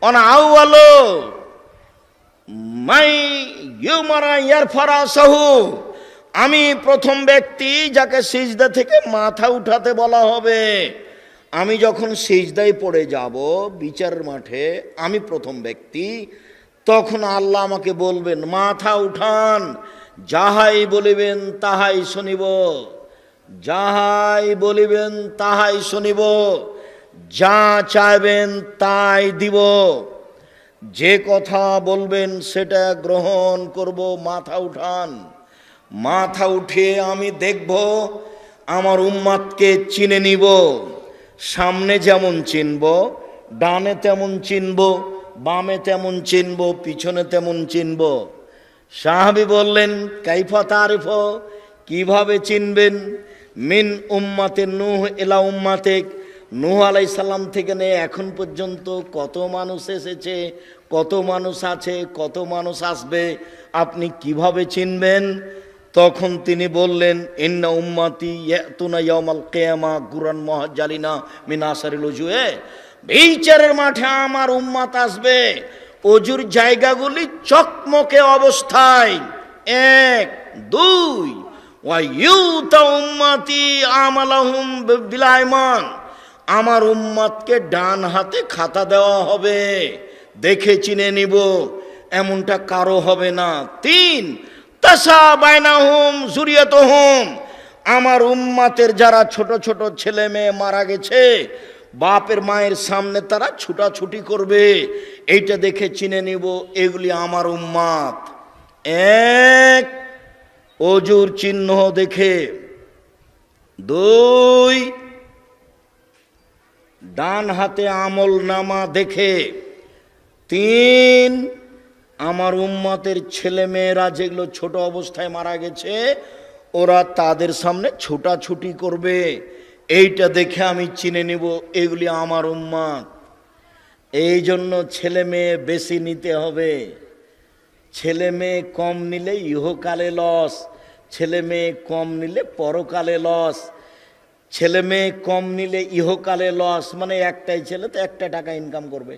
আনা আউয়ালু মাই ইউমারা ইয়ারফারাসাহু, আমি প্রথম ব্যক্তি যাকে সিজদা থেকে মাথা উঠাতে বলা হবে। আমি যখন সিজদায় পড়ে যাব বিচারের মাঠে, আমি প্রথম ব্যক্তি, তখন আল্লাহ আমাকে বলবেন মাথা উঠান, যাহাই বলিবেন তাহাই শুনিব, যাহাই বলিবেন তাহাই শুনিব, যা চাইবেন তাই দিব, যে কথা বলবেন সেটা গ্রহণ করব, মাথা উঠান। মাথা উঠিয়ে আমি দেখব, আমার উম্মাদকে চিনে নিব, সামনে যেমন চিনব, ডানে তেমন চিনব, বামে তেমন চিনব, পিছনে তেমন চিনব। সাহাবী বললেন, কাইফা তারিফ, কিভাবে চিনবেন? মিন উম্মাতে নূহ ইলা উম্মাতিক, নূহ আলাইহিস সালাম থেকে নিয়ে এখন পর্যন্ত কত মানুষ এসেছে, কত মানুষ আছে, কত মানুষ আসবে, আপনি কিভাবে চিনবেন? তখন তিনি বললেন, ইন্না উম্মাতি ইয়াতুনা ইয়াউমাল কিয়ামা গুরান মুহাজ্জালিনা মিন আসারিল উজুয়ে, বিচারের মাঠে আমার উম্মত আসবে অজুর জায়গাগুলি চকমকে অবস্থায়। এক, দুই, ওয়া ইউতা উম্মতি আমালাহুম বিল আইমান, আমার উম্মতকে ডান হাতে খাতা দেওয়া হবে, দেখে চিনে নিব, এমনটা কারো হবে না। তিন, তাসা বাইনাহুম যুরিয়াতুহুম, আমার উম্মতের যারা ছোট ছোট ছেলে মেয়ে মারা গেছে, বাপের মায়ের সামনে তারা ছুটাছুটি করবে, এইটা দেখে চিনে নিব এগুলি আমার উম্মত। এক, অজুর চিহ্ন দেখে। দুই, ডান হাতে আমল নামা দেখে। তিন, আমার উম্মতের ছেলে মেয়েরা যেগুলো ছোট অবস্থায় মারা গেছে ওরা তাদের সামনে ছুটাছুটি করবে, এইটা দেখে আমি চিনে নিব এগুলি আমার উম্মত। এই জন্য ছেলে মেয়ে বেশি নিতে হবে, ছেলে মেয়ে কম নিলে ইহকালে লস, ছেলে মেয়ে কম নিলে পরকালে লস। ছেলে মেয়ে কম নিলে ইহকালে লস, মানে একটাই ছেলে তো একটা টাকা ইনকাম করবে,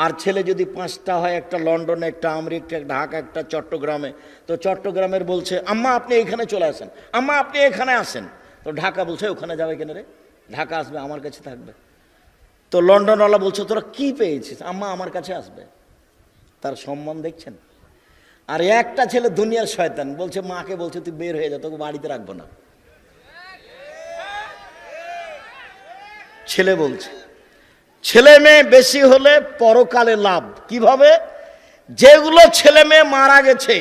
আর ছেলে যদি পাঁচটা হয়, একটা লন্ডনে, একটা আমেরিকা, একটা ঢাকা, একটা চট্টগ্রামে, তো চট্টগ্রামের বলছে আম্মা আপনি এখানে চলে আসেন, আম্মা আপনি এখানে আসেন, তো ঢাকা বলছে ওখানে যাবে কেন রে, ঢাকা আসবে আমার কাছে থাকবে। তো লন্ডনওয়ালা বলছে তোরা কি পেয়েছিস, আম্মা আমার কাছে আসবে। তার সম্মান দেখছেন? আর একটা ছেলে দুনিয়ার শয়তান, বলছে মাকে বলছে তুই বের হয়ে যা, তোকে বাড়িতে রাখবো না। ছেলে বলছে ছেলে মেয়ে বেশি হলে পরকালে লাভ। কিভাবে? যেগুলো ছেলে মেয়ে মারা গেছে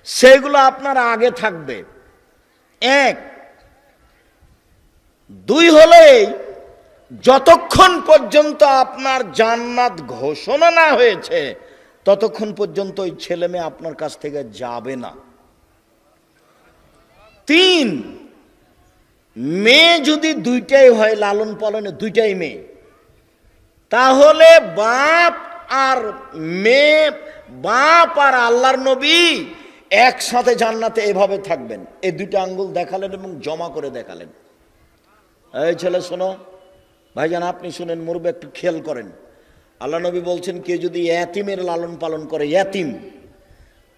সেগুলো আপনার আগে থাকবে। এক, দুই হলে যতক্ষণ পর্যন্ত আপনার জান্নাত ঘোষণা না হয়েছে ততক্ষণ পর্যন্ত ওই ছেলে মেয়ে আপনার কাছ থেকে যাবে না। তিন, মেয়ে যদি দুইটাই হয়, লালন পালনে দুইটাই মেয়ে, তাহলে বাপ আর মেয়ে, বাপ আর আল্লাহর নবী একসাথে জান্নাতে এভাবে থাকবেন। এই দুইটা আঙ্গুল দেখালেন এবং জমা করে দেখালেন। এই ছেলে শোনো, ভাইজান আপনি শুনেন, মুরব্বি একটু খেয়াল করেন। আল্লাহ নবী বলছেন কেউ যদি ইয়াতিমের লালন পালন করে, ইয়াতিম,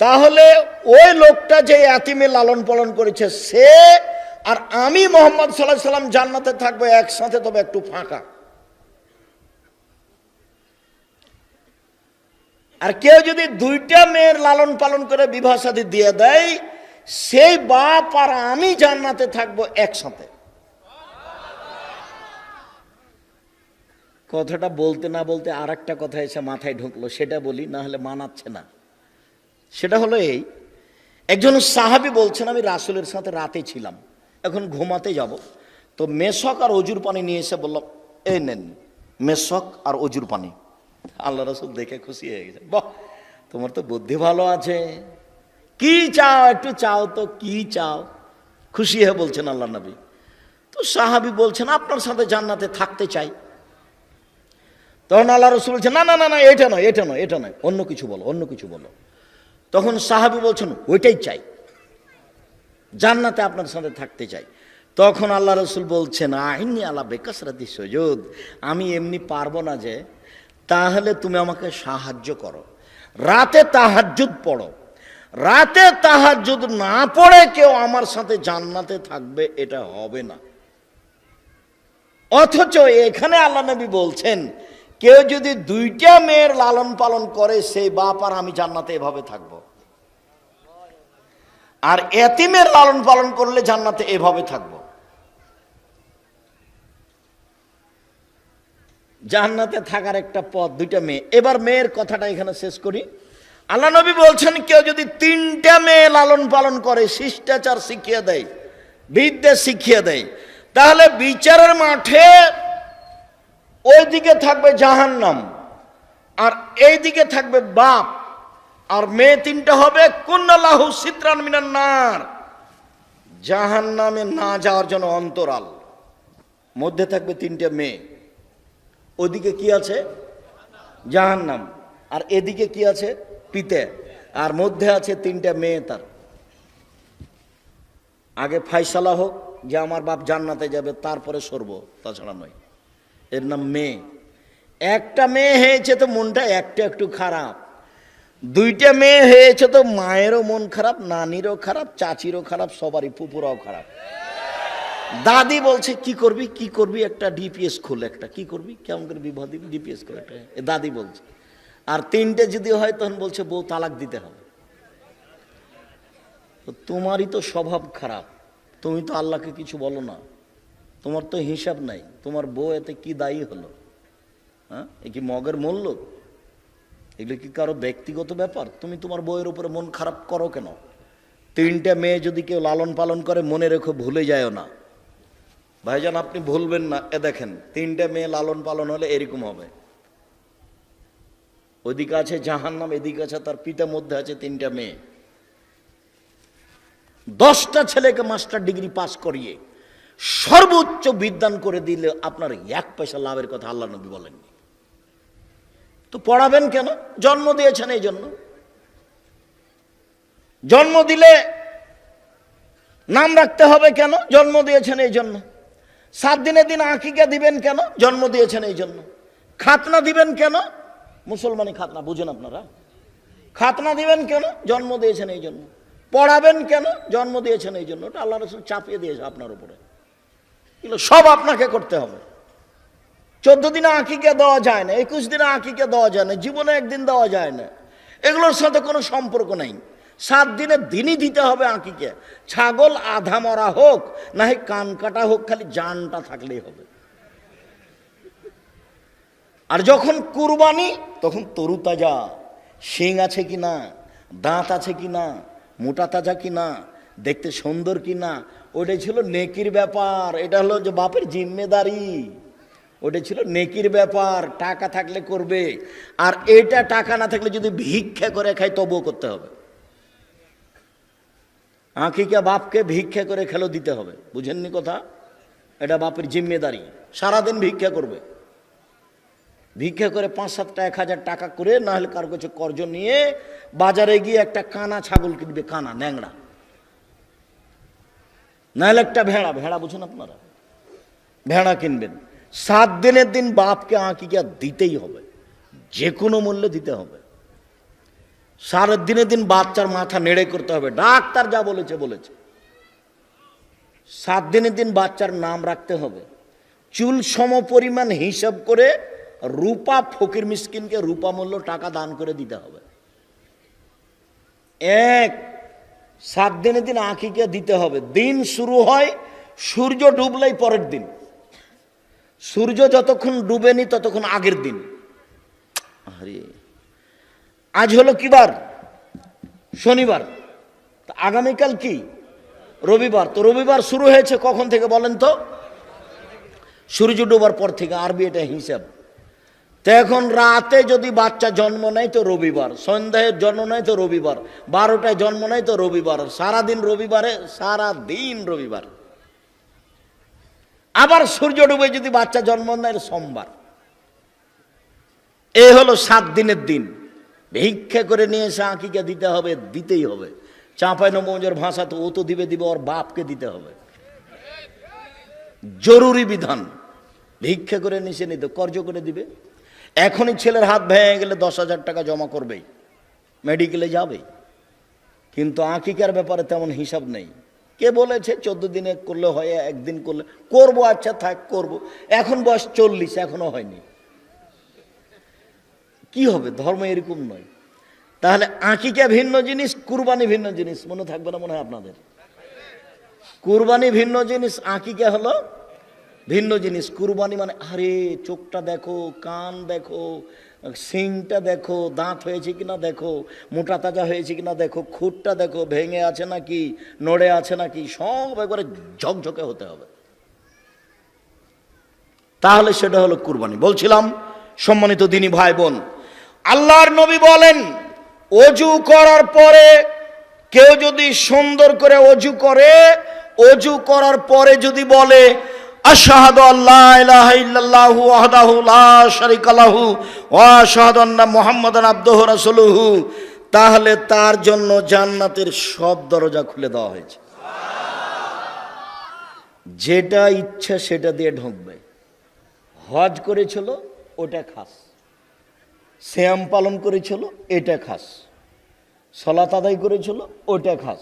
তাহলে ওই লোকটা যে ইয়াতিমের লালন পালন করেছে সে আর আমি মুহাম্মদ সাল্লাল্লাহু আলাইহি সাল্লাম জান্নাতে থাকবো একসাথে, তবে একটু ফাঁকা। আর কেউ যদি দুইটা মেয়ের লালন পালন করে বিবাহ শাদী দিয়ে দেয়, সেই বাপ আর আমি জান্নাতে থাকবো একসাথে। কথাটা বলতে না বলতে আর একটা কথা এসে মাথায় ঢুকলো, সেটা বলি, না হলে মানাচ্ছে না। সেটা হলো এই, একজন সাহাবী বলছেন আমি রাসূলের সাথে রাতে ছিলাম, এখন ঘুমাতে যাব, তো মেশক আর অজুর পানি নিয়ে এসে বললাম এই নেন মেশক আর অজুর পানি। আল্লাহ রাসূল দেখে খুশি হয়ে গেছে, বাহ তোমার তো বুদ্ধি ভালো আছে, কি চাও একটু চাও তো, কি চাও? খুশি হয়ে বলছেন আল্লাহ নবী। তো সাহাবী বলছেন আপনার সাথে জান্নাতে থাকতে চাই। তখন আল্লাহ রাসূল বলছেন না না না না, এটা নয়, এটা নয়, এটা নয়, অন্য কিছু বলো, অন্য কিছু বলো। তখন সাহাবী বলছেন ওইটাই চাই, জান্নাতে আপনার সাথে থাকতে চাই। তখন আল্লাহ রাসূল বলছেন আইনি আলা বেকাসরাতি সুজুদ, আমি এমনি পারবো না যে, তাহলে তুমি আমাকে সাহায্য করো, রাতে তাহাজ্জুদ পড়ো, রাতে তাহাজ্জুদ না পড়ে কেউ আমার সাথে জান্নাতে থাকবে এটা হবে না। অথচ এখানে আল্লাহ নবী বলছেন কেউ যদি দুইটা মেয়ের লালন পালন করে সেই বাপ আর আমি জান্নাতে এভাবে থাকবো, আর এতিমের লালন পালন করলে জান্নাতে এভাবে থাকবো। জান্নাতে থাকার একটা পথ, দুইটা মেয়ে। এবার মেয়ের কথাটা এখানে শেষ করি। আল্লাহ নবী বলছেন কেউ যদি তিনটা মেয়ে লালন পালন করে, শিষ্টাচার শিখিয়ে দেয়, বিদ্যা শিখিয়ে দেয়, তাহলে বিচারের মাঠে ওইদিকে থাকবে জাহান্নাম আর এইদিকে থাকবে বাপ, আর মেয়ে তিনটা হবে কুন্নাল্লাহু সিতরান মিনান নার, জাহান্নামে না যাওয়ার জন্য অন্তরাল, মধ্যে থাকবে তিনটা মেয়ে। ওদিকে কি আছে? জাহান্নাম। আর এদিকে কি আছে? পিতে। আর মধ্যে আছে তিনটা মেয়ে। তার আগে ফায়সালা হোক যে আমার বাপ জান্নাতে যাবে, তারপরে সরব, তাছাড়া নয়। এর নাম মেয়ে। একটা মেয়ে হয়েছে তো মনটা একটু খারাপ, দুইটা মেয়ে হয়েছে তো মায়েরও মন খারাপ, নানিরও খারাপ, চাচিরও খারাপ, সবারই, ফুপুরাও খারাপ। দাদি বলছে কি করবি, কি করবি, একটা ডিপিএস খোল, একটা কি করবি, কেমন করে বিবাহ দিবি, ডিপিএস খোল একটা, দাদি বলছে। আর তিনটে যদি হয় তখন বলছে বউ তালাক দিতে হবে। তোমারই তো স্বভাব খারাপ, তুমি তো আল্লাহকে কিছু বলো না, তোমার তো হিসাব নাই, তোমার বউ এতে কি দায়ী হলো? হ্যাঁ, এ কি মগের মূল্য? এগুলো কি কারো ব্যক্তিগত ব্যাপার? তুমি তোমার বউয়ের উপরে মন খারাপ করো কেন? তিনটা মেয়ে যদি কেউ লালন পালন করে, মনে রেখো ভুলে যায়ও না ভাইজান, আপনি ভুলবেন না। এ দেখেন তিনটা মেয়ে লালন পালন হলে এরকম হবে। ওইদিকে আছে জাহান্নাম, এদিকে আছে তার পিতা, মধ্যে আছে তিনটা মেয়ে। 10টা ছেলেকে মাস্টার ডিগ্রি পাস করিয়ে সর্বোচ্চ বিদ্যান করে দিলে আপনার 1 পয়সা লাভের কথা আল্লাহ নবী বলেননি। তো পড়াবেন কেন? জন্ম দিয়েছেন এই জন্য। জন্ম দিলে নাম রাখতে হবে কেন? জন্ম দিয়েছেন এই জন্য। 7 দিনের দিন আকিকা দিবেন কেন? জন্ম দিয়েছেন এই জন্য। খাতনা দিবেন কেন? মুসলমানি খাতনা বুঝেন আপনারা? খাতনা দিবেন কেন? জন্ম দিয়েছেন এই জন্য। পড়াবেন কেন? জন্ম দিয়েছেন এই জন্য। ওটা আল্লাহ রাসূল চাপিয়ে দিয়েছে আপনার উপরে, এগুলো সব আপনাকে করতে হবে। 14 দিনে আকিকা দেওয়া যায় না, 21 দিনে আকিকা দেওয়া যায় না, জীবনে একদিন দেওয়া যায় না, এগুলোর সাথে কোনো সম্পর্ক নাই। 7 দিনের দিনই দিতে হবে আকিকা। ছাগল আধা মরা হোক না হয় কান কাটা হোক, খালি জানটা থাকলেই হবে। আর যখন কুরবানি তখন তরু তাজা, শিং আছে কি না, দাঁত আছে কি না, মোটা তাজা কি না, দেখতে সুন্দর কি না, ওটাই ছিল নেকির ব্যাপার। এটা হলো যে বাপের জিম্মেদারি, ওটা ছিল নেকির ব্যাপার। টাকা থাকলে করবে, আর এটা টাকা না থাকলে যদি ভিক্ষা করে খায় তবুও করতে হবে। আকিকা বাপকে ভিক্ষা করে খেলো দিতে হবে, বুঝেননি কথা? এটা বাপের জিম্মেদারি, সারাদিন ভিক্ষা করবে। ভিক্ষা করে 5-7টা 1000 টাকা করে, না হলে কার কাছে কর্জ নিয়ে বাজারে গিয়ে একটা কানা ছাগল কিনবে, কানা ন্যাংরা, না হলে একটা ভেড়া, ভেড়া বুঝুন আপনারা, ভেড়া কিনবেন। 7 দিনের দিন বাপকে আকিকা দিতেই হবে, যে কোনো মূল্যে দিতে হবে। 7 দিনের দিন বাচ্চার মাথা নেড়ে করতে হবে, ডাক্তার যা বলেছে বলেছে। 7 দিনের দিন বাচ্চার নাম রাখতে হবে, চুল সম পরিমাণ হিসাব করে রূপা ফকির মিসকিনকে রূপা মূল্য টাকা দান করে দিতে হবে। 7 দিনের দিন আকিকা দিতে হবে। দিন শুরু হয় সূর্য ডুবলেই পরের দিন, সূর্য যতক্ষণ ডুবেনি ততক্ষণ আগের দিন। আরে আজ হলো কি বার? শনিবার। আগামীকাল কি? রবিবার। তো রবিবার শুরু হয়েছে কখন থেকে বলেন তো? সূর্য ডোবার পর থেকে, আরবি এটা হিসাব। তো এখন রাতে যদি বাচ্চা জন্ম নেয় তো রবিবার, সন্ধ্যায় জন্ম নেয় তো রবিবার, 12টায় জন্ম নেয় তো রবিবার, সারাদিন রবিবারে, সারাদিন রবিবার। আবার সূর্য ডুবে যদি বাচ্চা জন্ম নেয় সোমবার। এ হলো 7 দিনের দিন। ভিক্ষা করে নিয়ে এসে আকিকা দিতে হবে, দিতেই হবে। চাঁপাইনবাবগঞ্জের ভাষা তো ও তো দিবে, ওর বাপকে দিতে হবে, জরুরি বিধান। ভিক্ষা করে নিচে নিতে, কর্জ করে দিবে। এখনই ছেলের হাত ভেঙে গেলে 10,000 টাকা জমা করবেই, মেডিকেলে যাবে। কিন্তু আকিকার ব্যাপারে তেমন হিসাব নেই। কে বলেছে 14 দিনে করলে হয়, একদিন করলে করবো, আচ্ছা থাক করবো। এখন বয়স 40, এখনো হয়নি, কি হবে? ধর্ম এরকম নয়। তাহলে আকিকা ভিন্ন জিনিস, কুরবানি ভিন্ন জিনিস। মনে থাকবে না মনে হয় আপনাদের? কুরবানি ভিন্ন জিনিস, আকিকা হলো ভিন্ন জিনিস। কুরবানি মানে আরে চোখটা দেখো, কান দেখো, সিংটা দেখো, দাঁত হয়েছে কিনা দেখো, মোটা তাজা হয়েছে কিনা দেখো, খুঁটটা দেখো ভেঙে আছে নাকি, নড়ে আছে নাকি, সব একবারে ঝকঝকে হতে হবে, তাহলে সেটা হলো কুরবানি। বলছিলাম সম্মানিত দিনী ভাই বোন, আল্লাহর নবী বলেন অজু করার পরে কেউ যদি সুন্দর করে অজু করে, অজু করার পরে যদি বলে আশহাদু আল্লা ইলাহা ইল্লাল্লাহু ওয়াহদাহু লা শারীকা লাহু ওয়া আশহাদু আন্না মুহাম্মাদান আবদুহু রাসূলুহু, তাহলে তার জন্য জান্নাতের সব দরজা খুলে দেওয়া হয়েছে। যেটা ইচ্ছা সেটা দিয়ে ঢুকবে। হজ করেছিল ওটা খাস, সিয়াম পালন করেছিল এটা খাস, সালাত আদায় করেছিল ওটা খাস,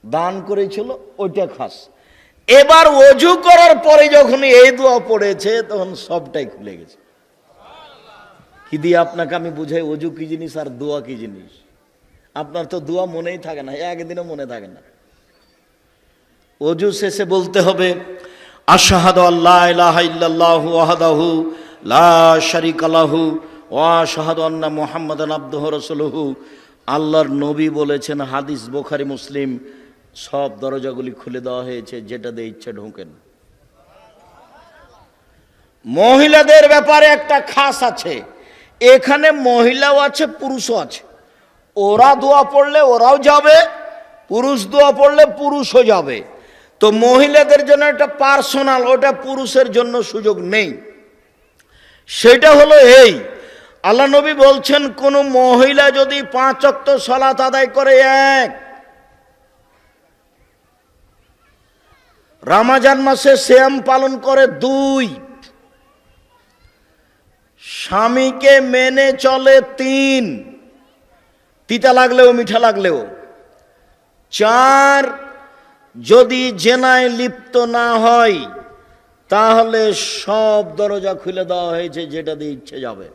দান করেছিল ওইটা খাস। এবার ওযু করার পরে যখন এই দোয়া পড়েছে তখন সবটাই খুলে গেছে। কি দিয়ে আপনাকে আমি বুঝাই ওযু কি জিনিস আর দোয়া কি জিনিস? আপনার তো দোয়া মনেই থাকে না, একদিনও মনে থাকে না। ওযু শেষে বলতে হবে আশহাদু আল্লা ইলাহা ইল্লাল্লাহু ওয়াহদাহু লা শারীকা লাহু ওয়া আশহাদু আন্না মুহাম্মাদান আবদুহু রাসূলুহু। আল্লাহর নবী বলেছেন, হাদিস বুখারী মুসলিম, সব দরজাগুলি খুলে দেওয়া হয়েছে, যেটা দিয়ে ইচ্ছা ঢোকেন। মহিলাদের ব্যাপারে একটা খাস আছে, এখানে মহিলাও আছে পুরুষও আছে। ওরা দোয়া পড়লে ওরাও যাবে, পুরুষ দোয়া পড়লে পুরুষও যাবে। তো মহিলাদের জন্য একটা পার্সোনাল, ওটা পুরুষের জন্য সুযোগ নেই। সেটা হলো এই, আল্লাহ নবী বলছেন কোন মহিলা যদি 5 ওয়াক্ত সালাত আদায় করে, 1, রমজান মাসে সিয়াম পালন করে, 2, স্বামীকে মেনে চলে, 3, তিতা লাগলেও মিঠা লাগলেও, 4, যদি জেনায় লিপ্ত না হয়, তাহলে সব দরজা খুলে দেওয়া হয়েছে, যেটা দিয়ে ইচ্ছে যাবে।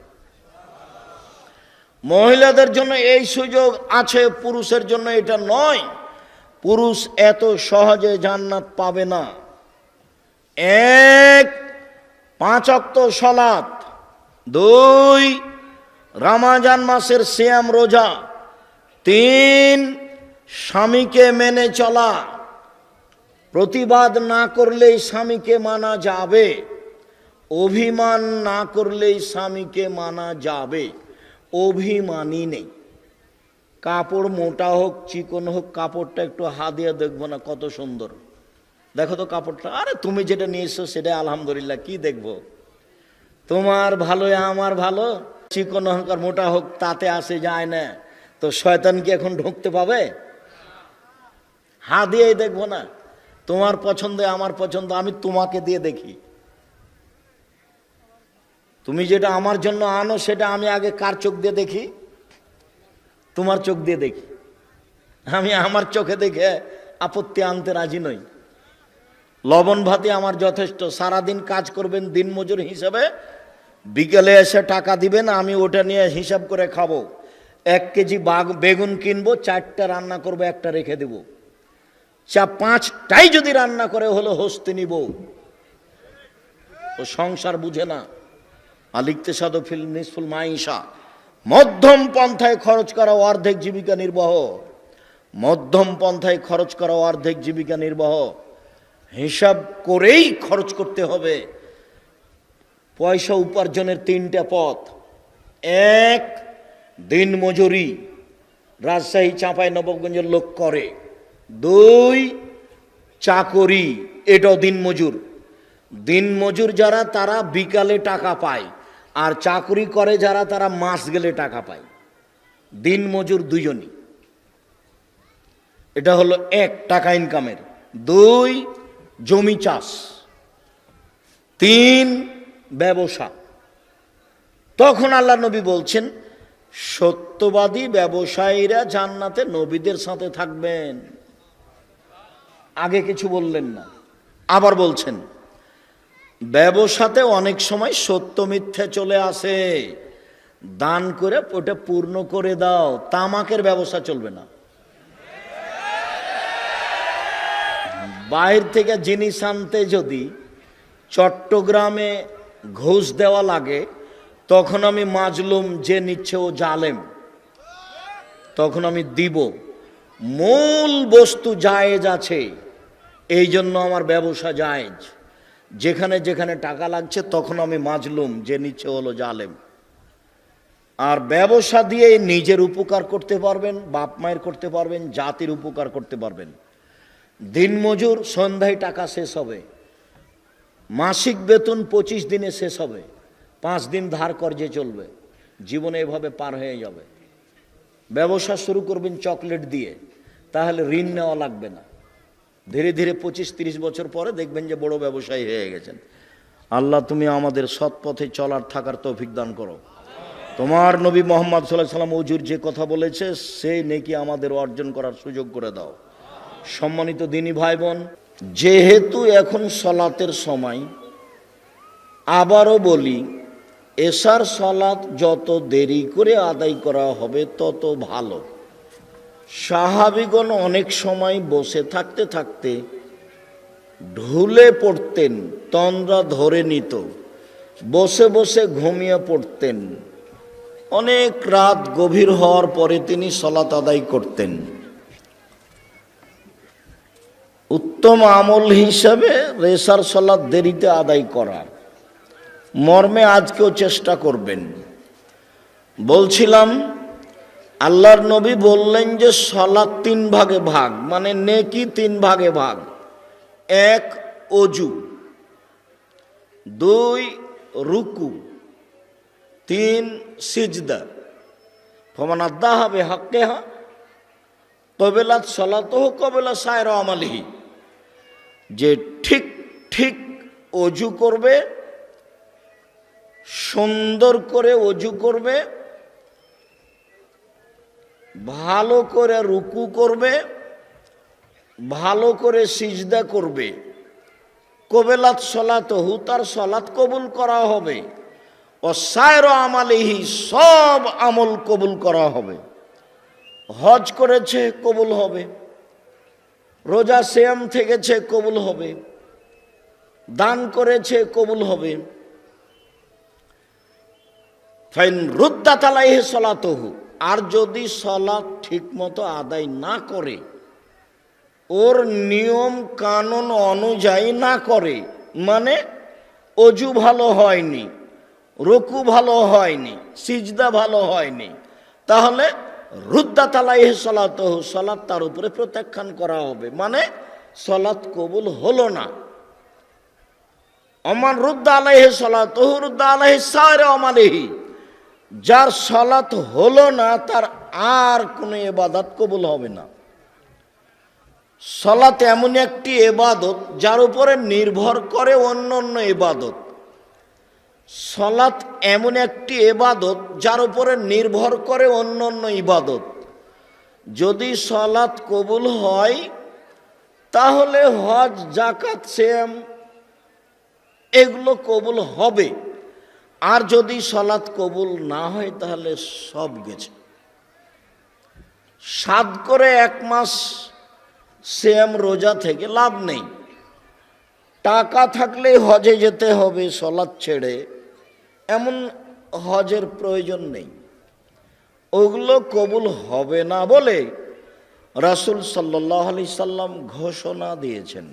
মহিলাদের জন্য এই সুযোগ আছে, পুরুষের জন্য এটা নয়। পুরুষ এত সহজে জান্নাত পাবে না। 1, 5 ওয়াক্ত সালাত, 2, রমজান মাসের সিয়াম রোজা, 3, স্বামীকে মেনে চলা, প্রতিবাদ না করলেই স্বামীকে মানা যাবে, অভিমান না করলেই স্বামীকে মানা যাবে। অভিমানী নেই। কাপড় মোটা হোক চিকন হোক, কাপড়টা একটু হাত দিয়ে দেখবো না কত সুন্দর, দেখো তো কাপড়টা, আরে তুমি যেটা নিয়ে এসছো সেটা আলহামদুলিল্লাহ, কি দেখবো? তোমার ভালো আমার ভালো, চিকন হোক আর মোটা হোক তাতে আসে যায় না। তো শয়তান কি এখন ঢুকতে পাবে? হাত দিয়েই দেখবো না। তোমার পছন্দ আমার পছন্দ, আমি তোমাকে দিয়ে দেখি। তুমি যেটা আমার জন্য আনো সেটা আমি আগে কার চোখ দিয়ে দেখি? তোমার চোখ দিয়ে দেখি। আমি আমার চোখে দেখে আপত্তি আনতে রাজি নই। লবণ ভাতে আমার যথেষ্ট। সারাদিন কাজ করবেন দিনমজুর হিসেবে, বিকেলে এসে টাকা দিবেন, আমি ওটা নিয়ে হিসাব করে খাবো। 1 কেজি বেগুন কিনবো, 4টা রান্না করবো, 1টা রেখে দেবো। 5টাই যদি রান্না করে হলো হস্তে নিব। ও সংসার বুঝে না। আলিকতে সাদো ফিল নিসফুল মাইশা, মধ্যম পন্থায় খরচ করা অর্ধেক জীবিকা নির্বাহ। মধ্যম পন্থায় খরচ করা অর্ধেক জীবিকা নির্বাহ। হিসাব করেই খরচ করতে হবে। পয়সা উপার্জনের 3টা পথ। 1, দিন মজুরি, রাজশাহী চাঁপাইনবাবগঞ্জের লোক করে। 2, চাকরি, এটাও দিন মজুর। দিন মজুর যারা তারা বিকালে টাকা পায়, আর চাকরি করে যারা তারা মাস গেলে টাকা পায়। দিন মজুর দুজনই। এটা হলো 1, টাকা ইনকামের। 2, জমি চাষ। 3, ব্যবসা। তখন আল্লাহ নবী বলছেন, সত্যবাদী ব্যবসায়ীরা জান্নাতে নবীদের সাথে থাকবেন। আগে কিছু বললেন না, আবার বলছেন ব্যবসাতে অনেক সময় সত্য মিথ্যে চলে আসে, দান করে ওটা পূর্ণ করে দাও। তামাকের ব্যবসা চলবে না। বাইরে থেকে জিনিস আনতে যদি চট্টগ্রামে ঘুষ দেওয়া লাগে, তখন আমি মাজলুম, যে নিচ্ছে ও জালেম, তখন আমি দিব। মূল বস্তু জায়েজ আছে, এই জন্য আমার ব্যবসা জায়েজ। যেখানে যেখানে টাকা লাগছে তখন আমি মাজলুম, যে নিচ্ছে হলো জালেম। আর ব্যবসা দিয়ে নিজের উপকার করতে পারবেন, বাপ মায়ের করতে পারবেন, জাতির উপকার করতে পারবেন। দিনমজুর সন্ধ্যায় টাকা শেষ হবে, মাসিক বেতন 25 দিনে শেষ হবে, 5 দিন ধার কর্জে চলবে, জীবনে এভাবে পার হয়ে যাবে। ব্যবসা শুরু করবেন চকলেট দিয়ে, তাহলে ঋণ নেওয়া লাগবে না। ধীরে ধীরে 25-30 বছর পরে দেখবেন যে বড় ব্যবসায়ী হয়ে গেছেন। আল্লাহ তুমি আমাদের সৎ পথে চলার থাকার তৌফিক দান করো। তোমার নবী মোহাম্মদ সাল্লাল্লাহু আলাইহি ওয়াসাল্লাম হুজুর যে কথা বলেছে সেই নেকি আমাদের অর্জন করার সুযোগ করে দাও। সম্মানিত দিনী ভাই বোন, যেহেতু এখন সলাতের সময়, আবারও বলি, এশার সলাত যত দেরি করে আদায় করা হবে তত ভালো। সাহাবীগণ অনেক সময় বসে থাকতে থাকতে ঢুলে পড়তেন, তন্দ্রা ধরে নিত, বসে বসে ঘুমিয়ে পড়তেন। অনেক রাত গভীর হওয়ার পরে তিনি সলাত আদায় করতেন। উত্তম আমল হিসাবে এশার সলাত দেরিতে আদায় করার মর্মে আজকেও চেষ্টা করবেন। বলছিলাম, আল্লাহর নবী বললেন যে সলাত 3 ভাগে ভাগ, মানে নেকি 3 ভাগে ভাগ। 1, অজু। 2, রুকু। 3, সিজদা। ফমান আদ্দাহা বিহাক্কিহা ক্বাবালাত সালাতুহু ক্বাবলা সায়রা আমালিহি। যে ঠিক ঠিক অজু করবে, সুন্দর করে অজু করবে, ভালো করে রুকু করবে, ভালো করে সিজদা করবে, ক্বাবালাত সালাতুহু, তার সালাত কবুল করা হবে। ও সায়রা আমালিহি, সব আমল কবুল করা হবে। হজ করেছে কবুল হবে, রোজা সিয়াম থেকেছে কবুল হবে, দান করেছে কবুল হবে। ফাইন রুদ্দাত আলাইহি সালাতুহু, আর যদি সালাত ঠিকমতো আদায় না করে, ওর নিয়ম কানুন অনুযায়ী না করে, মানে অজু ভালো হয়নি, রুকু ভালো হয়নি, সিজদা ভালো হয়নি, তাহলে রুদ্দাত আলাইহি সালাতুহু, সালাত তার উপরে প্রত্যাখ্যান করা হবে, মানে সালাত কবুল হলো না। অমান রুদ্দা আলাইহি সালাতুহু রুদ্দা আলাইহি সাইরা আমালিহি, যার সালাত হলো না তার আর কোনো ইবাদত কবুল হবে না। সালাত এমন একটি ইবাদত যার উপরে নির্ভর করে অন্য অন্য ইবাদত। সালাত এমন একটি ইবাদত যার উপরে নির্ভর করে অন্য অন্য ইবাদত। যদি সালাত কবুল হয় তাহলে হজ, যাকাত, সিয়াম এগুলো কবুল হবে। আর যদি সালাত কবুল না হয় তাহলে সব গেছে। সাদ করে 1 মাস সিয়াম রোজা থেকে লাভ নেই। টাকা থাকলে হজে যেতে হবে সালাত ছেড়ে, এমন হজের প্রয়োজন নেই। ওগুলো কবুল হবে না বলে রাসূল সাল্লাল্লাহু আলাইহি সাল্লাম ঘোষণা দিয়েছেন।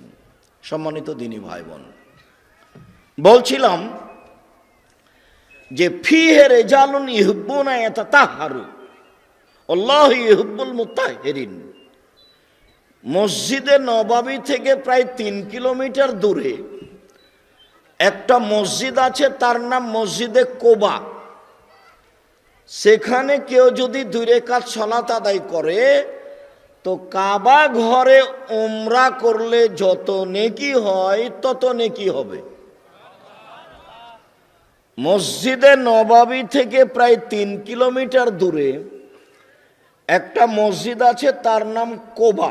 সম্মানিত দিনী ভাই বোন, বলছিলাম যে ফিহে রিজালুন ইউহিব্বুনা ইয়াতাতাহহারু আল্লাহু ইউহিব্বুল মুতাহহিরিন। মসজিদে নববী থেকে প্রায় 3 কিলোমিটার দূরে একটা মসজিদ আছে, তার নাম মসজিদে কোবা। সেখানে কেউ যদি 2 রাকাত সালাত আদায় করে তো কাবা ঘরে উমরা করলে যত নেকি হয় তত নেকি হবে। মসজিদে নববী থেকে প্রায় 3 কিলোমিটার দূরে একটা মসজিদ আছে, তার নাম কোবা,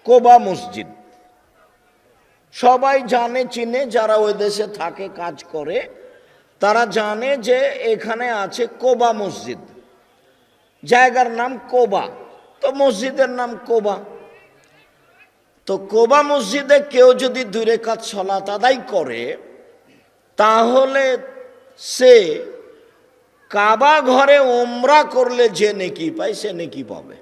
কোবা মসজিদ। সবাই জানে চিনে, যারা ওই দেশে থাকে কাজ করে তারা জানে যে এখানে আছে কোবা মসজিদ, জায়গার নাম কোবা, তো মসজিদের নাম কোবা। তো কোবা মসজিদে কেউ যদি 2 রাকাত সালাত আদায় করে তাহলে সে কাবা ঘরে উমরা করলে যে নেকি পায় সে নেকি পাবে।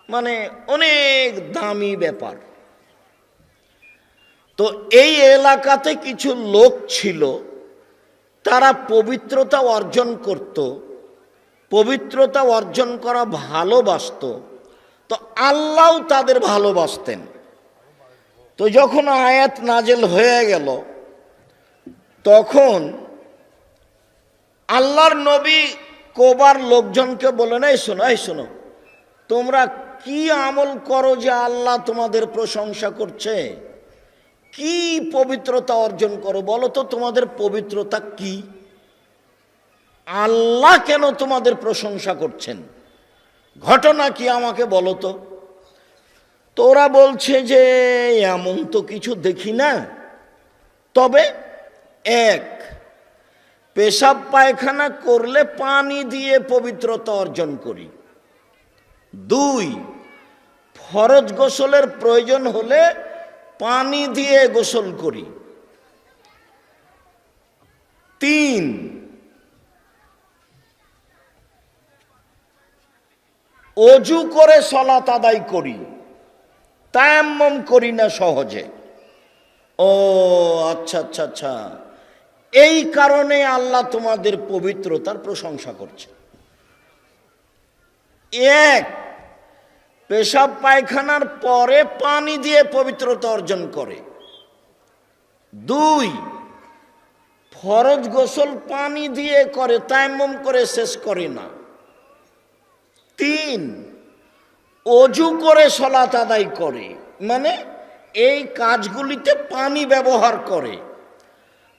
মানে অনেক দামি ব্যাপার। তো এই এলাকাতে কিছু লোক ছিল, তারা পবিত্রতা অর্জন করত, পবিত্রতা অর্জন করা ভালোবাসত। তো আল্লাহও তাদের ভালোবাসতেন। তো যখন আয়াত নাজেল হয়ে গেল তখন আল্লাহর নবী কোবার লোকজনকে বলেন, এই শোনো, এই শোনো, তোমরা কি আমল করো যে আল্লাহ তোমাদের প্রশংসা করছে? কি পবিত্রতা অর্জন করো বলো তো, তোমাদের পবিত্রতা কি? আল্লাহ কেন তোমাদের প্রশংসা করছেন? ঘটনা কি আমাকে বলো তো। তোরা বলছে যে এমন তো কিছু দেখি না, তবে 1, পেশাব পায়খানা করলে পানি দিয়ে পবিত্রতা অর্জন করি। 2, ফরজ গোসলের প্রয়োজন হলে পানি দিয়ে গোসল করি। 3, অজু করে সালাত আদায় করি, তায়াম্মুম করি না সহজে। ও আচ্ছা আচ্ছা আচ্ছা, এই কারণে আল্লাহ তোমাদের পবিত্রতার প্রশংসা করছে। 1, পেশাব পায়খানার পরে পানি দিয়ে পবিত্রতা অর্জন করে। 2, ফরজ গোসল পানি দিয়ে করে, তায়াম্মুম করে শেষ করে না। 3, অজু করে সালাত আদায় করে, মানে এই কাজগুলিতে পানি ব্যবহার করে।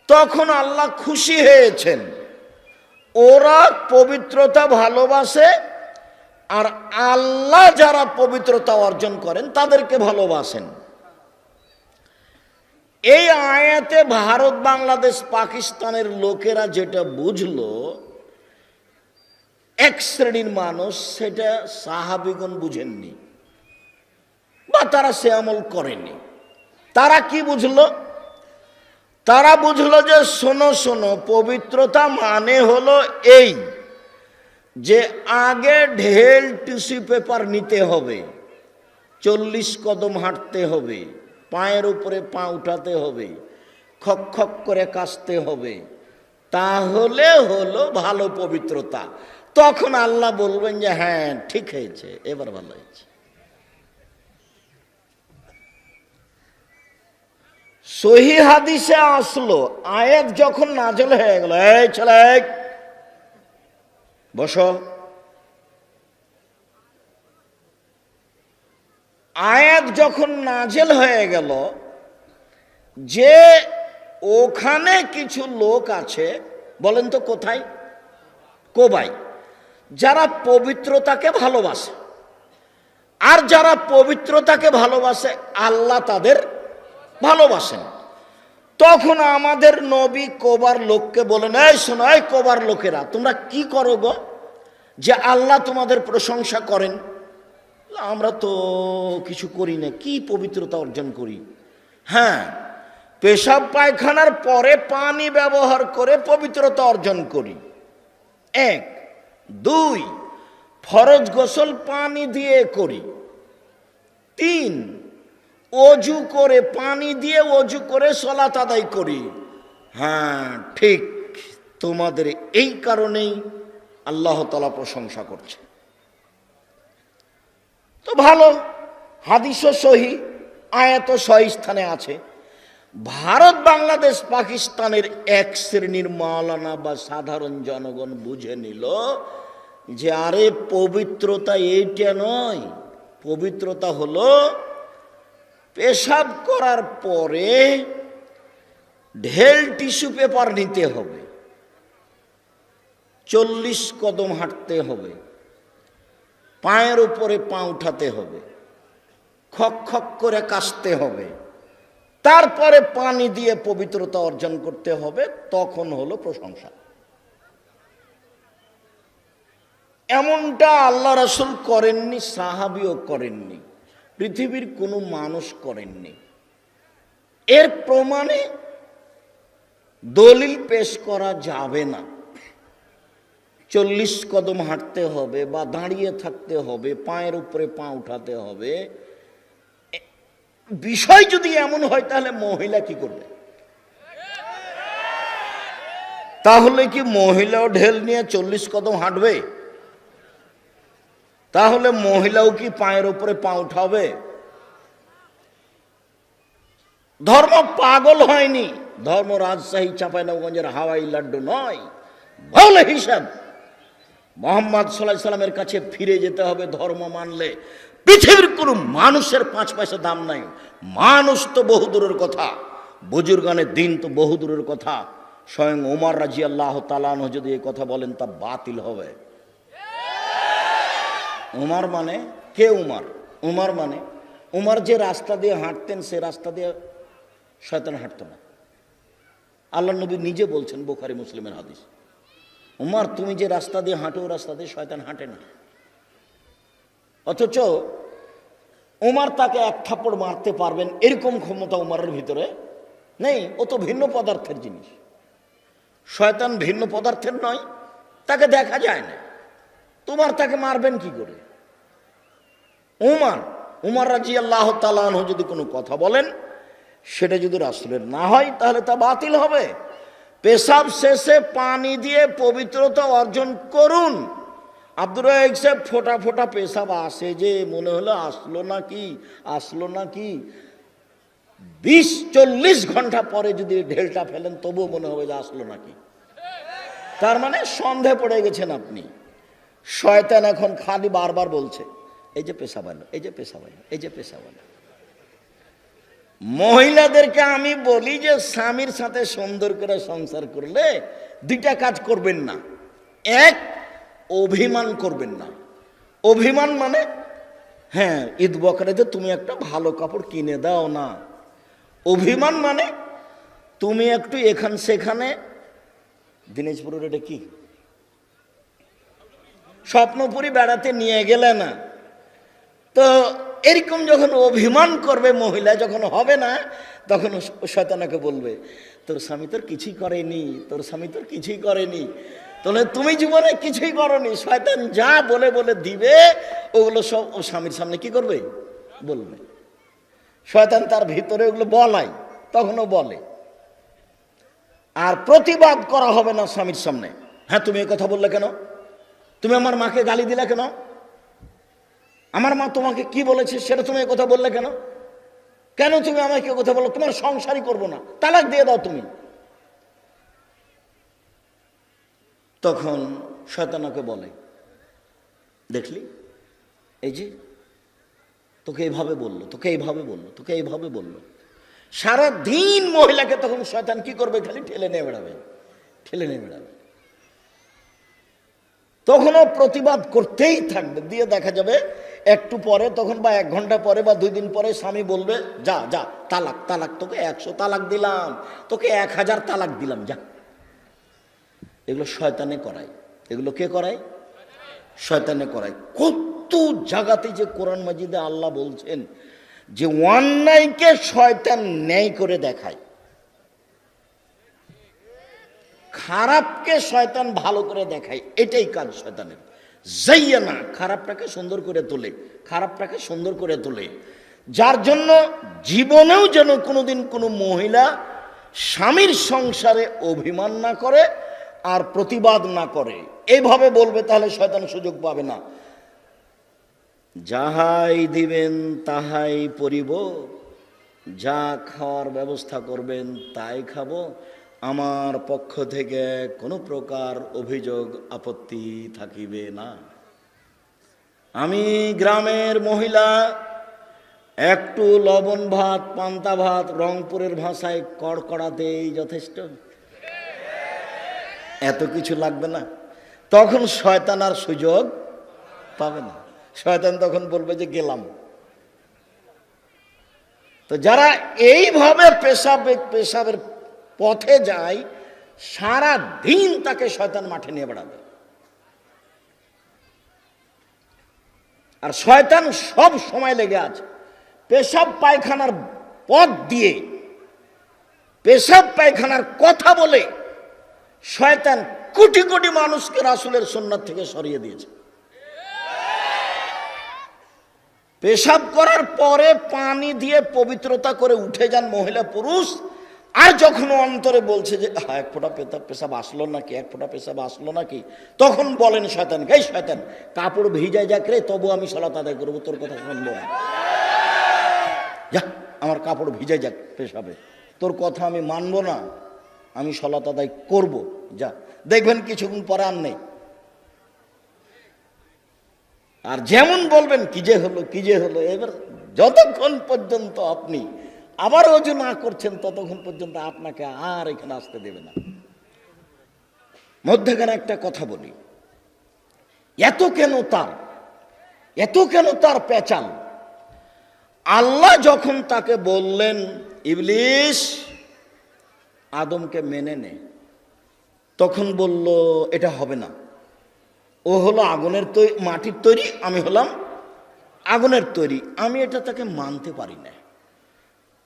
তখন আল্লাহ খুশি হয়েছেন। ওরা পবিত্রতা ভালোবাসে, আর আল্লাহ যারা পবিত্রতা অর্জন করেন তাদেরকে ভালোবাসেন। এই আয়াতে ভারত, বাংলাদেশ, পাকিস্তানের লোকেরা যেটা বুঝলো, 1 শ্রেণীর মানুষ, সেটা সাহাবীগণ বুঝেননি বা তারা সে আমল করেনি। তারা কি বুঝলো? তারা বুঝলো যে শোনো শোনো, পবিত্রতা মানে হলো এই যে আগে ঢেল টিস্যু পেপার নিতে হবে, 40 কদম হাঁটতে হবে, পায়ের উপরে পা উঠাতে হবে, খক খক করে কাশতে হবে, তাহলে হলো ভালো পবিত্রতা। তখন আল্লাহ বলবেন যে হ্যাঁ ঠিক হয়েছে, এবার ভালো হয়েছে। সহি হাদিসে আসলো আয়াত যখন নাজেল হয়ে গেল, এই ছেলে বসো, আয়াত যখন নাজেল হয়ে গেল যে ওখানে কিছু লোক আছে, বলেন তো কোথায়? কোবায়, যারা পবিত্রতাকে ভালোবাসে। আর যারা পবিত্রতাকে ভালোবাসে আল্লাহ তাদের ভালোবাসেন। তখন আমাদের নবী কোবার লোককে বলেন, এই শোনো, এই কোবার লোকেরা, তোমরা কি করো গো যে আল্লাহ তোমাদের প্রশংসা করেন? আমরা তো কিছু করি না, কি পবিত্রতা অর্জন করি? হ্যাঁ, পেশাব পায়খানার পরে পানি ব্যবহার করে পবিত্রতা অর্জন করি, এক। দুই, ফরজ গোসল পানি দিয়ে করি। তিন, অজু করে পানি দিয়ে অজু করে সালাত আদায় করি। হ্যাঁ ঠিক, তোমাদের এই কারণেই আল্লাহ তাআলা প্রশংসা করছে। তো ভালো, হাদিসও সহি, আয়াতও সহি স্থানে আছে। ভারত, বাংলাদেশ, পাকিস্তানের এক শ্রেণীর মাওলানা বা সাধারণ জনগণ বুঝে নিল যে আরে পবিত্রতা এইটা নয়, পবিত্রতা হলো পেশাব করার পরে ঢেল টিস্যু পেপার নিতে হবে, 40 কদম হাঁটতে হবে, পায়ের উপরে পা উঠাতে হবে, খক খক করে কাশতে হবে, তারপরে পানি দিয়ে পবিত্রতা অর্জন করতে হবে, তখন হলো প্রশংসা। এমনটা আল্লাহ রাসূল করেননি, সাহাবীও করেননি, পৃথিবীর কোনো মানুষ করেননি। এর প্রমাণে দলিল পেশ করা যাবে না। 40 কদম হাঁটতে হবে বা দাঁড়িয়ে থাকতে হবে, পায়ের উপরে পা উঠাতে হবে, বিষয় যদি এমন হয় তাহলে মহিলা কি করবে? তাহলে কি মহিলাও ঢেল নিয়ে 40 কদম হাঁটবে? তাহলে মহিলাও কি পায়ের উপরে পা উঠাবে? ধর্ম পাগল হয়নি, ধর্ম রাজশাহী চাঁপাইনবাবগঞ্জের হাওয়াই লাড্ডু নয়। ভালো হিসাব, মুহাম্মদ সাল্লাল্লাহু আলাইহি সাল্লামের কাছে ফিরে যেতে হবে। ধর্ম মানলে পৃথিবীর কোনো মানুষের 5 পয়সা দাম নাই। মানুষ তো বহু দূরের কথা, বুজুর্গানের দিন তো বহু দূরের কথা। স্বয়ং ওমর রাদিয়াল্লাহু তাআলা আনহু যদি এই কথা বলেন তা বাতিল হবে। উমর মানে কে? উমর মানে উমর যে রাস্তা দিয়ে হাঁটতেন সে রাস্তা দিয়ে শয়তান হাঁটতো না। আল্লাহ নবী নিজে বলছেন, বুখারী মুসলিমের হাদিস, উমর তুমি যে রাস্তা দিয়ে হাঁটো রাস্তা দিয়ে শয়তান হাঁটে না। অথচ উমর তাকে এক থাপ্পড় মারতে পারবেন এরকম ক্ষমতা উমরের ভিতরে নেই। ও তো ভিন্ন পদার্থের জিনিস, শয়তান ভিন্ন পদার্থের নয়, তাকে দেখা যায় না। তোমার তাকে মারবেন কি করে? উমর রাদিয়াল্লাহু তাআলা আনহু যদি কোনো কথা বলেন সেটা যদি রাসূলের না হয় তাহলে তা বাতিল হবে। পেশাব শেষে পানি দিয়ে পবিত্রতা অর্জন করুন। আব্দুর রাজ্জাক সাহেব ফোঁটা ফোঁটা পেশাব আসে যে মনে হলো আসলো নাকি 20-40 ঘন্টা পরে যদি ঢেলটা ফেলেন তবুও মনে হবে যে আসলো নাকি। তার মানে সন্দেহ পড়ে গেছেন আপনি। শয়তান এখন খালি বারবার বলছে এই যে পেশাব এলো, এই যে পেশাব এলো, এই যে পেশাব এলো। মহিলাদেরকে আমি বলি যে স্বামীর সাথে সুন্দর করে সংসার করলে 2টা কাজ করবেন না। এক, অভিমান করবেন না। অভিমান মানে হ্যাঁ ঈদ বকরিতে তুমি একটা ভালো কাপড় কিনে দাও না। অভিমান মানে তুমি একটু এখান সেখানে, দিনাজপুরের এটা কি স্বপ্নপুরী বেড়াতে নিয়ে গেলে না। তো এরকম যখন অভিমান করবে মহিলা, যখন হবে না তখন শয়তানকে বলবে তোর স্বামী তোর কিছুই করেনি, তোর স্বামী তোর কিছুই করেনি, তাহলে তুমি জীবনে কিছুই করনি। শয়তান যা বলে বলে দিবে ওগুলো সব ও স্বামীর সামনে কি করবে? বলবে। শয়তান তার ভিতরে ওগুলো বলায়, তখনও বলে। আর প্রতিবাদ করা হবে না স্বামীর সামনে। হ্যাঁ তুমি এই কথা বললে কেন? তুমি আমার মাকে গালি দিলে কেন? আমার মা তোমাকে কি বলেছে সেটা তুমি এই কথা বললে কেন? কেন তুমি আমাকে কথা বলো, তোমার সংসারই করবো না, তালাক দিয়ে দাও তুমি। তখন শয়তানকে বলে, দেখলি এই যে তোকে এইভাবে বললো, তোকে এইভাবে বললো, তোকে এইভাবে বললো। সারা দিন মহিলাকে তখন শয়তান কি করবে, খালি ঠেলে নিয়ে বেড়াবে, ঠেলে নিয়ে বেড়াবে। তখনও প্রতিবাদ করতেই থাকবে, দিয়ে দেখা যাবে একটু পরে, তখন বা 1 ঘন্টা পরে বা 2 দিন পরে স্বামী বলবে, যা যা তালাক, তালাক, তোকে 100 তালাক দিলাম, তোকে 1000 তালাক দিলাম, যা। এগুলো শয়তানে করায়। এগুলো কে করায়? শয়তানে করায়। কত জায়গাতে যে কোরআন মাজিদে আল্লাহ বলছেন যে অন্যায়কে শয়তান ন্যায় করে দেখায়, খারাপকে শয়তান ভালো করে দেখায়। এটাই কাজ শয়তানের। জাইয়ানা, খারাপটাকে সুন্দর করে তোলে, খারাপটাকে সুন্দর করে তোলে, যার জন্য জীবনেও যেন কোনোদিন কোনো মহিলা স্বামীর সংসারে অভিমান না করে আর প্রতিবাদ না করে। এইভাবে বলবে, তাহলে শয়তান সুযোগ পাবে না। যাহাই দিবেন তাহাই পরিব, যা খাওয়ার ব্যবস্থা করবেন তাই খাবো, আমার পক্ষ থেকে কোনো প্রকার অভিযোগ আপত্তি থাকিবে না। আমি গ্রামের মহিলা, একটু লবণ ভাত, পান্তা ভাত, রংপুরের ভাষায় কড়কড়াতেই যথেষ্ট, এত কিছু লাগবে না। তখন শয়তান আর সুযোগ পাবে না। শয়তান তখন বলবে যে গেলাম। তো যারা এইভাবে পেশাবের পথে যায়, সারা দিন তাকে শয়তান মাঠে নিয়ে বেড়াবে। আর শয়তান সব সময় লেগে আছে পেশাব পায়খানার পথ দিয়ে, পেশাব পায়খানার কথা বলে শয়তান কোটি কোটি মানুষকে রাসূলের সুন্নাত থেকে সরিয়ে দিয়েছে। পেশাব করার পরে পানি দিয়ে পবিত্রতা করে উঠে যান মহিলা পুরুষ, আর যখন অন্তরে বলছে যে 1 ফোঁটা পেশাব আসলো নাকি, 1 ফোঁটা পেশাব আসলো নাকি, তখন বলেন শয়তান, এই শয়তান, কাপড় ভিজায় যাক রে, তবু আমি সালাত আদায় করবো, তোর কথা শুনবো না। যা, আমার কাপড় ভিজায় যাক পেশাবে, তোর কথা আমি মানবো না, আমি সালাত আদায় করব, যা। দেখবেন কিছুক্ষণ পরে আর নেই। আর যেমন বলবেন কি যে হলো, কি যে হলো, এবার যতক্ষণ পর্যন্ত আপনি আবার ওযু না করছেন ততক্ষণ পর্যন্ত আপনাকে আর এখানে আসতে দেবে না। মধ্যখানে একটা কথা বলি, এত কেন তার পেঁচাল? আল্লাহ যখন তাকে বললেন, ইবলিস আদমকে মেনে নে, তখন বলল এটা হবে না, ও হলো আগুনের তৈরি, মাটির তৈরি, আমি হলাম আগুনের তৈরি, আমি এটা তাকে মানতে পারি না।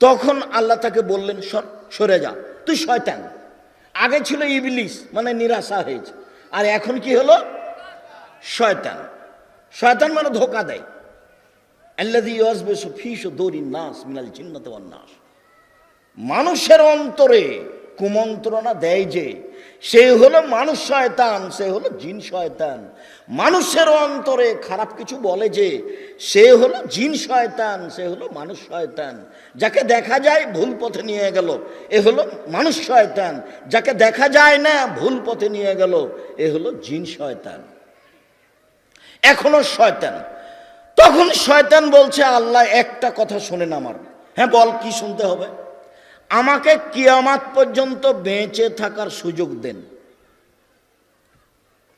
তখন আল্লাহ তাকে বললেন, সরে যা, তুই শয়তান। আগে ছিল ইবলিস, মানে নিরাশা হয়েছে, আর এখন কি হলো? শয়তান। শয়তান মানে ধোকা দেয়। আল্লাযী ইউওয়াসবিসু ফী সুদূরিন নাস মিনাল জিন্নাতি ওয়ান নাস, মানুষের অন্তরে কুমন্ত্রণা দেয় যে, সে হলো মানুষ শয়তান, সে হলো জিন শয়তান। মানুষের অন্তরে খারাপ কিছু বলে যে, সে হলো জিন শয়তান, সে হলো মানুষ শয়তান। যাকে দেখা যায় ভুল পথে নিয়ে গেল, এ হলো মানুষ শয়তান। যাকে দেখা যায় না ভুল পথে নিয়ে গেল, এ হলো জিন শয়তান। এখনো শয়তান। তখন শয়তান বলছে, আল্লাহ একটা কথা শোনেন আমার। হ্যাঁ বল, কি শুনতে হবে? আমাকে কিয়ামত পর্যন্ত বেঁচে থাকার সুযোগ দেন।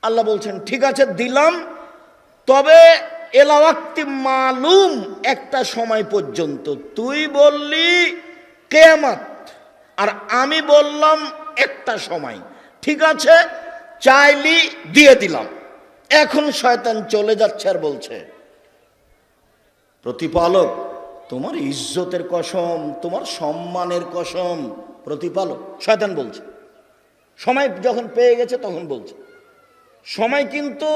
আল্লাহ বলছেন, ঠিক আছে দিলাম, তবে এলা ওয়াক্তি মালুম, একটা সময় পর্যন্ত। তুই বললি কিয়ামত, আর আমি বললাম একটা সময়, ঠিক আছে চাইলি দিয়ে দিলাম। এখন শয়তান চলে যাচ্ছে আর বলছে, প্রতিপালক তোমার ইজ্জতের কসম, তোমার সম্মানের কসম, প্রতিপালক। শয়তান বলছে, সময় যখন পেয়ে গেছে তখন বলছে, সময় কিন্তু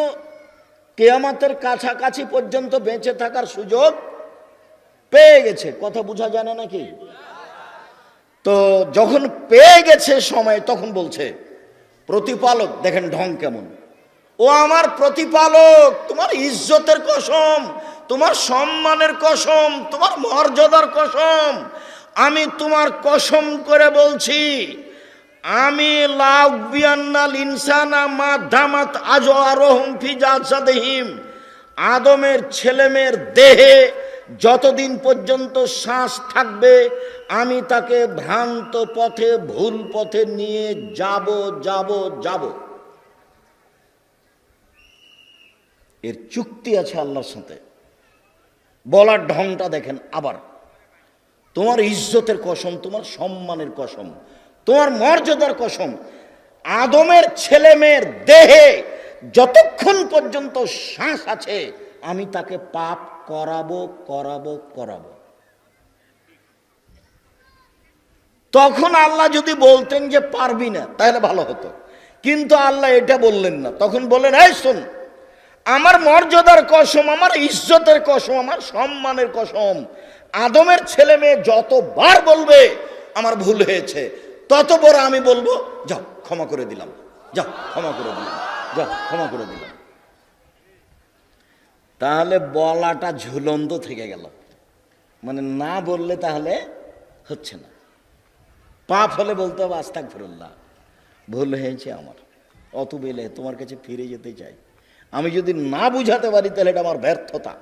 কিয়ামতের কাছাকাছি পর্যন্ত বেঁচে থাকার সুযোগ পেয়ে গেছে। কথা বোঝা যায় না নাকি? তো যখন পেয়ে গেছে সময়, তখন বলছে, প্রতিপালক, দেখেন ঢং কেমন, ও আমার প্রতিপালক তোমার ইজ্জতের কসম, তোমার সম্মানের কসম, তোমার মর্যাদার কসম, আমি তোমার কসম করে বলছি, আমি লাউবিয়ান্নাল ইনসানা মা দামাত আজওয়ারুহুম ফি জাসাদিহিম, আদমের ছেলেমেয়ের দেহে যতদিন পর্যন্ত শ্বাস থাকবে আমি তাকে ভ্রান্ত পথে, ভুল পথে নিয়ে যাব যাব যাব। এর চুক্তি আছে আল্লাহর সাথে। বলার ঢংটা দেখেন। আবার তোমার ইজ্জতের কসম, তোমার সম্মানের কসম, তোমার মর্যাদার কসম, আদমের ছেলে মেয়ের দেহে যতক্ষণ পর্যন্ত শ্বাস আছে আমি তাকে পাপ করাবো করাবো করাবো। তখন আল্লাহ যদি বলতেন যে পারবি না তাহলে ভালো হতো, কিন্তু আল্লাহ এটা বললেন না। তখন বললেন, এই শোন, আমার মর্যাদার কসম, আমার ইজ্জতের কসম, আমার সম্মানের কসম, আদমের ছেলে মেয়ে যতবার বলবে আমার ভুল হয়েছে তত বড় আমি বলবো যাও ক্ষমা করে দিলাম, যাও ক্ষমা করে দিলাম, যাও ক্ষমা করে দিলাম। তাহলে বলাটা ঝুলন্ত থেকে গেল, মানে না বললে তাহলে হচ্ছে না। পাপ হলে বলতে হবে আস্তাগফিরুল্লাহ, ভুল হয়েছে আমার, অত বেলে তোমার কাছে ফিরে যেতে চাই। আমি যদি না বুঝাতে পারি তাহলে এটা আমার ব্যর্থতা।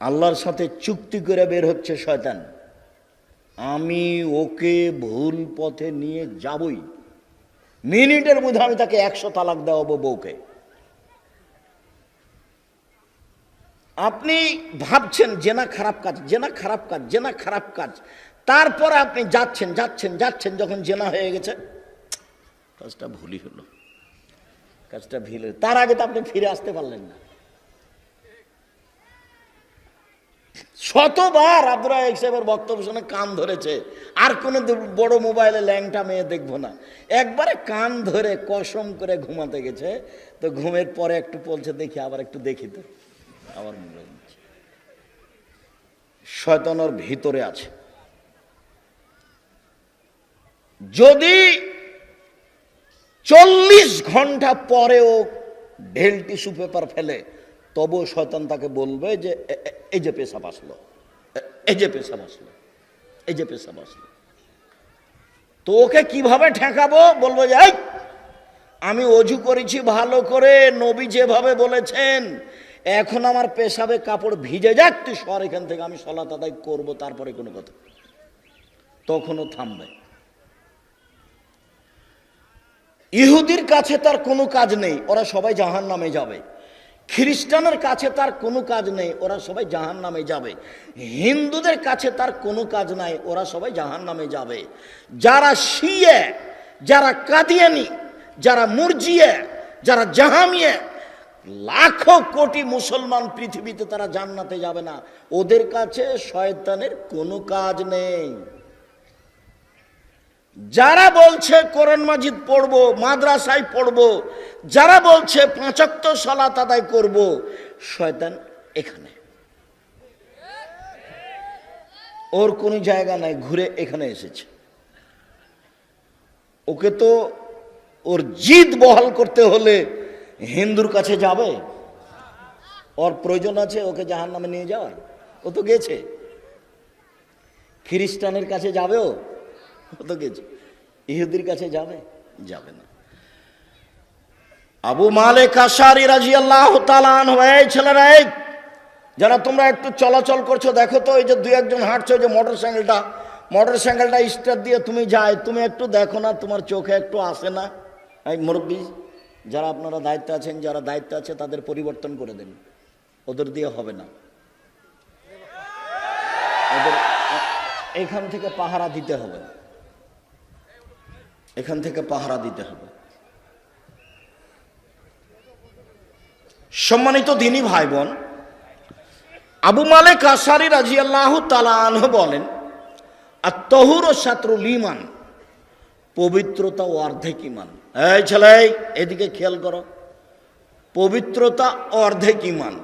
আল্লাহর সাথে চুক্তি করে বের হচ্ছে শয়তান, আমি ওকে ভুল পথে নিয়ে যাবই, মিনিটের মধ্যে আমি তাকে 100 তালাক দেওয়াবো বউকে। আপনি ভাবছেন জেনা খারাপ কাজ, জেনা খারাপ কাজ, জেনা খারাপ কাজ, তারপরে আপনি যাচ্ছেন যাচ্ছেন যাচ্ছেন, যখন জেনা হয়ে গেছে কাজটা ভুলই হলো, কাজটা ভুল, তার আগে তো আপনি ফিরে আসতে পারলেন না। শতবার আব্দুর রাজ্জাক সাহেবের বক্তব্য শুনে কান ধরেছে, আর কোনো বড় মোবাইলে ল্যাংটা মেয়ে দেখবো না। একবারে কান ধরে কসম করে ঘুমাতে গেছে, তো ঘুমের পরে একটু বলছে দেখি, আবার একটু দেখি, তো আবার মোবাইল। শয়তানের ভিতরে আছে। যদি 40 ঘন্টা পরেও ঢেল টিস্যু পেপার ফেলে, তবু শয়তান তাকে বলবে যে এই যে পেশাব আসলো, এই যে পেশাব আসলো, এই যে পেশাব আসলো। তো ওকে কিভাবে ঠেকাবো? বলবো যে এই আমি অজু করেছি ভালো করে, নবী যেভাবে বলেছেন, এখন আমার পেশাবে কাপড় ভিজে যাক, তুই সর এখান থেকে, আমি সালাত আদায় করবো, তারপরে কোনো কথা। তখনও থামবে। ইহুদির কাছে তার কোনো কাজ নেই, ওরা সবাই জাহান্নামে যাবে। খ্রিস্টানের কাছে তার কোনো কাজ নেই, ওরা সবাই জাহান্নামে যাবে। হিন্দুদের কাছে তার কোনো কাজ নাই, ওরা সবাই জাহান্নামে যাবে। যারা শিয়া, যারা কাদিয়ানি, যারা মুরজিয়া, যারা জাহামিয়া, লাখো কোটি মুসলমান পৃথিবীতে, তারা জান্নাতে যাবে না। ওদের কাছে শয়তানের কোনো কাজ নেই। যারা বলছে কোরআন মাজিদ পড়বো, মাদ্রাসায় পড়বো, যারা বলছে 5 ওয়াক্ত সালাত আদায় করব, শয়তান এখানে, ওর কোনো জায়গা নাই, ঘুরে এখানে এসেছে। ওকে তো ওর জিদ বহাল করতে হলে হিন্দুর কাছে যাবে? ওর প্রয়োজন আছে ওকে জাহান্নামে নিয়ে যাওয়ার? ও তো গেছে। খ্রিস্টানের কাছে যাবেও? ও তো গেছে। ইহুদির কাছে যাবে? যাবে না। আবু মালিক আশআরী রাদিয়াল্লাহু তাআলা আনহু, এই ছেলেরা, এই যারা তোমরা একটু চলাচল করছো, দেখো তো, এই যে 2-1 জন হাঁটছো, যে মোটরসাইকেলটা স্টার্ট দিয়ে তুমি যাই, তুমি একটু দেখো না, তোমার চোখে একটু আসে না? এই মুরব্বী যারা আপনারা দায়িত্বে আছেন, যারা দায়িত্ব আছে, তাদের পরিবর্তন করে দেন, ওদের দিয়ে হবে না। ওদের এখান থেকে পাহারা দিতে হবে, এখান থেকে পাহারা দিতে হবে। সম্মানিত দ্বীনী ভাই বোন, আবু মালিক আশআরী রাদিয়াল্লাহু তাআলা আনহু বলেন, আত-তাহুরু শাতরুল ঈমান, পবিত্রতা অর্ধেক ঈমান। এই ছেলে, এদিকে খেয়াল করো, পবিত্রতা অর্ধেক ঈমান,